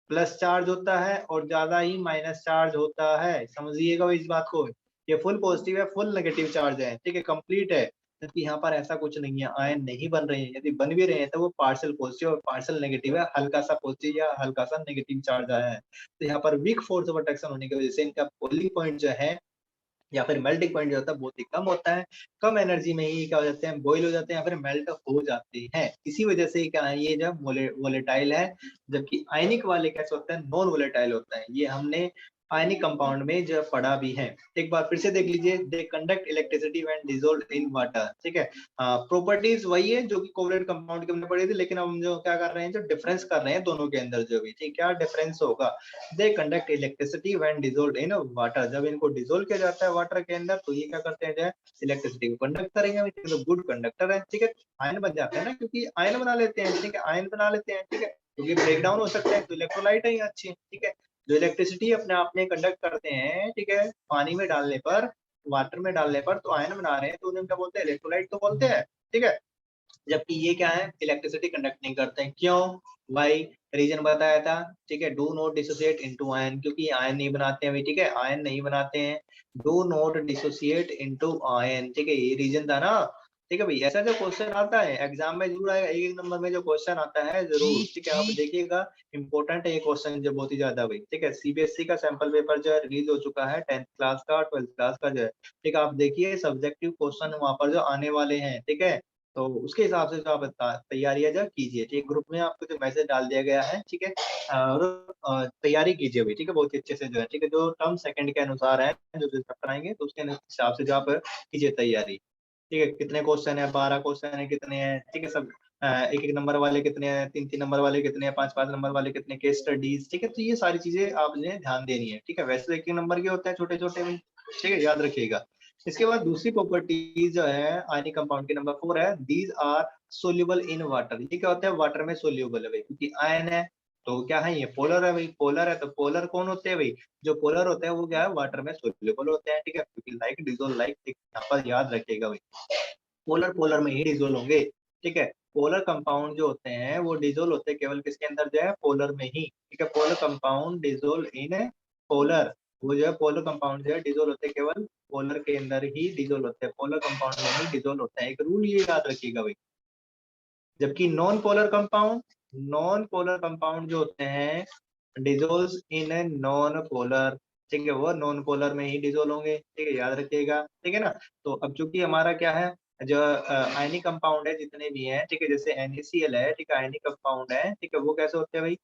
प्लस चार्ज होता है और ज्यादा ही माइनस चार्ज होता है, समझिएगा इस बात को, ये फुल पॉजिटिव है, फुल नेगेटिव चार्ज है, ठीक है, कंप्लीट है, जबकि यहाँ पर ऐसा कुछ नहीं है, आयन नहीं बन रहे हैं, यदि बन भी रहे हैं तो वो पार्शियल पॉजिटिव और पार्शियल नेगेटिव है, हल्का सा पॉजिटिव या हल्का सा नेगेटिव चार्ज आया है। तो यहाँ पर वीक फोर्स ऑफ अट्रैक्शन होने की वजह से इनका बॉइलिंग पॉइंट जो है या फिर मेल्टिंग पॉइंट जो होता है बहुत ही कम होता है, कम एनर्जी में ही क्या हो जाते हैं, बॉईल हो जाते हैं या फिर मेल्ट हो जाते हैं, इसी वजह से क्या है, ये जब वोलेटाइल है, जबकि आयनिक वाले कैसे होते हैं, नॉन वोलेटाइल होता है। ये हमने आयनिक कंपाउंड में जो पढ़ा भी है, एक बार फिर से देख लीजिए, they conduct electricity when dissolved in water, ठीक है। प्रॉपर्टीज वही है जो कि कोवलेंट कंपाउंड के हमने पढ़ी थी, लेकिन हम जो क्या कर रहे हैं, जो डिफरेंस कर रहे हैं दोनों के अंदर जो भी, ठीक, क्या डिफरेंस होगा, they conduct electricity when dissolved in water, जब इनको डिसॉल्व किया जाता है वाटर के अंदर तो ये क्या करते हैं, जो इलेक्ट्रिसिटी को कंडक्ट करेंगे, तो गुड कंडक्टर है, ठीक है, आयन बन जाते हैं ना, क्योंकि आयन बना लेते हैं, ठीक है, आयन बना लेते हैं, ठीक है, क्योंकि ब्रेक डाउन हो सकता है, तो इलेक्ट्रोलाइट है अच्छी, ठीक है, जो इलेक्ट्रिसिटी अपने आप में कंडक्ट करते हैं, ठीक है, पानी में डालने पर, वाटर में डालने पर तो आयन बना रहे हैं, तो उन्हें क्या बोलते हैं, इलेक्ट्रोलाइट तो बोलते हैं, ठीक है। जबकि ये क्या है, इलेक्ट्रिसिटी कंडक्ट नहीं करते हैं, क्यों भाई, रीजन बताया था, ठीक है, do not dissociate into ion, क्योंकि आयन नहीं बनाते हैं भाई, ठीक है, आयन नहीं बनाते हैं, do not dissociate into ion, ठीक है, ये रीजन था ना, ठीक है भाई। ऐसा जो क्वेश्चन आता है एग्जाम में जरूर आएगा, एक नंबर में जो क्वेश्चन आता है जरूर, ठीक है, आप देखिएगा, इंपॉर्टेंट है ये क्वेश्चन जो बहुत ही ज्यादा भाई, ठीक है। सीबीएसई का सैंपल पेपर जो है रिलीज हो चुका है 10th क्लास का और 12th क्लास का जो है, ठीक है, आप देखिए सब्जेक्टिव क्वेश्चन वहां पर जो आने वाले हैं, ठीक है, तो उसके हिसाब से जो आप तैयारियां जो कीजिए, ठीक, ग्रुप में आपको जो मैसेज डाल दिया गया है, ठीक है, और तैयारी कीजिए भाई, ठीक है, बहुत ही अच्छे से जो है, ठीक है, जो टर्म सेकंड के अनुसार है, जो चैप्टर आएंगे तो उसके हिसाब से जो आप कीजिए तैयारी, ठीक है। कितने क्वेश्चन है, 12 क्वेश्चन है, कितने हैं, ठीक है, सब एक एक नंबर वाले कितने हैं, 3 नंबर वाले कितने हैं, 5 नंबर वाले कितने, केस स्टडीज, ठीक है, तो ये सारी चीजें आपने ध्यान देनी है, ठीक है। वैसे एक नंबर के होते हैं छोटे छोटे में, ठीक है, याद रखिएगा। इसके बाद दूसरी प्रॉपर्टी जो है आयनिक कंपाउंड की नंबर 4 है, these are soluble in water, ये क्या होता है, वाटर में सोल्यूबल है भाई, क्योंकि आयन है तो क्या है, ये पोलर है भाई, पोलर है तो पोलर कौन होते हैं भाई, जो पोलर होते हैं वो क्या है, वाटर में सोल्यूबल होते हैं, ठीक है, क्योंकि लाइक डिसॉल्व लाइक, यहाँ पर याद रखिएगा भाई, पोलर पोलर में ही डिसॉल्व होंगे, ठीक है। पोलर कंपाउंड जो होते हैं वो डिसॉल्व होते हैं केवल किसके अंदर, जो है पोलर में ही, ठीक है, polar compound dissolve in polar, वो जो है पोलर कंपाउंड जो है डिसॉल्व होते हैं केवल पोलर के अंदर ही डिसॉल्व होते हैं, पोलर कंपाउंड में ही डिसॉल्व होता है, एक रूल ये याद रखिएगा भाई। जबकि नॉन पोलर कंपाउंड जो होते हैं डिसॉल्व इन नॉन पोलर, ठीक है, वो नॉन पोलर में ही डिसॉल्व होंगे, ठीक है, याद रखिएगा, ठीक है ना। तो अब चूंकि हमारा क्या है, जो आयनिक कंपाउंड है जितने भी हैं, ठीक है, जैसे NaCl है, ठीक है, आयनिक कंपाउंड है, ठीक है, वो कैसे होते हैं भाई,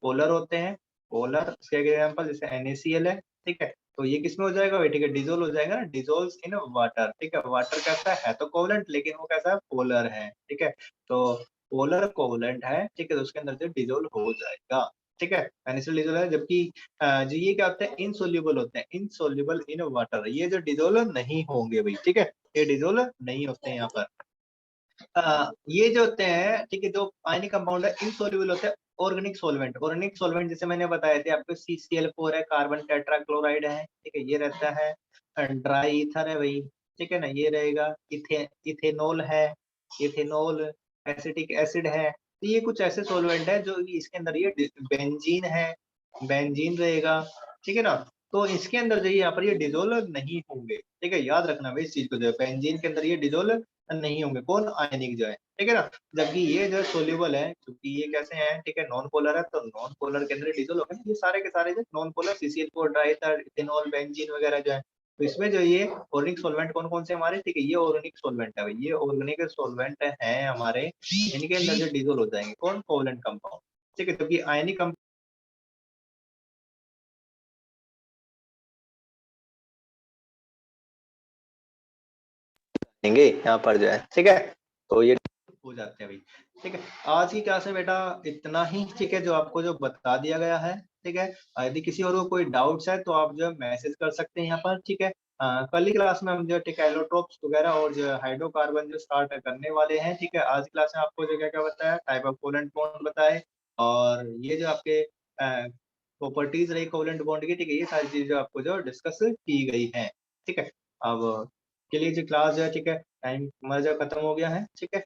पोलर होते हैं, पोलर, उसके एग्जांपल जैसे NaCl है, ठीक है, तो ये किसमें हो जाएगा भाई, ठीक है, डिसॉल्व हो जाएगा ना, डिसॉल्व इन वाटर, ठीक है, वाटर कैसा है तो कोवलेंट, लेकिन वो कैसा है, पोलर है, ठीक है, तो पोलर कोवलेंट है, ठीक है, तो उसके अंदर से डिसॉल्व हो जाएगा, ठीक है, NaCl डिसॉल्व है, जबकि जो ये क्या होते हैं, इनसोल्यूबल होते हैं, इनसोल्यूबल इन वाटर, ये जो डिसॉल्व नहीं होंगे भाई, ठीक है, ये डिसॉल्व नहीं होते हैं यहाँ पर। ये जो होते हैं, ठीक है, जो आयनिक कंपाउंड है इनसोल्यूबल होते हैं ऑर्गेनिक सॉल्वेंट जैसे मैंने बताया थे आपको, CCl4 है, कार्बन टेट्राक्लोराइड है, ठीक है, ये रहता है, ड्राई ईथर है भाई, ठीक है ना, ये रहेगा, इथेनॉल है, इथेनॉल, एसिटिक एसिड है, तो ये कुछ ऐसे सॉल्वेंट है जो इसके अंदर ये बेंजीन है, बेंजीन रहेगा, ठीक है ना, तो इसके अंदर जो यहाँ पर ये डिसॉल्व नहीं होंगे, ठीक है, याद रखना भाई इस चीज को, जो बेंजीन के अंदर ये डिसॉल्व नहीं होंगे, कौन आयनिक जो है, ठीक है ना। जबकि ये जो सोल्यूबल है, क्योंकि ये कैसे हैं, ठीक है, नॉन पोलर है, तो नॉन पोलर के अंदर डिजोल्व हो गए ये सारे के सारे जो नॉन पोलर CCl4 डाइथर इथेनॉल बेंजीन वगैरह जो है। तो इसमें जो ये ऑर्गेनिक सॉल्वेंट कौन कौन से हमारे, ठीक है, ये ऑर्गेनिक सॉल्वेंट है भाई, ये ऑर्गेनिक सॉल्वेंट है हमारे, इनके अंदर जो डिजोल्व हो जाएंगे कौन, कोवलेंट कंपाउंड, ठीक है। क्योंकि आयनिक देंगे यहाँ पर जो है, ठीक है, तो ये हो जाते हैं भाई, ठीक है। आज की क्लास में बेटा इतना ही, ठीक है, जो आपको जो बता दिया गया है, ठीक है। यदि किसी और को कोई डाउट्स है तो आप जो है मैसेज कर सकते हैं यहाँ पर, ठीक है। कल की क्लास में हम जो ठीक है एलोट्रोप्स वगैरह और जो हाइड्रोकार्बन जो स्टार्ट करने वाले हैं, ठीक है। आज की क्लास में आपको जो क्या क्या बताया, टाइप ऑफ कोवेलेंट बॉन्ड बताए, और ये जो आपके प्रॉपर्टीज रही कोवेलेंट बॉन्ड की, ठीक है, ये सारी चीजें आपको जो डिस्कस की गई हैं, ठीक है। अब के लिए जो क्लास जो है, ठीक है, टाइम हमारा जो खत्म हो गया है, ठीक है।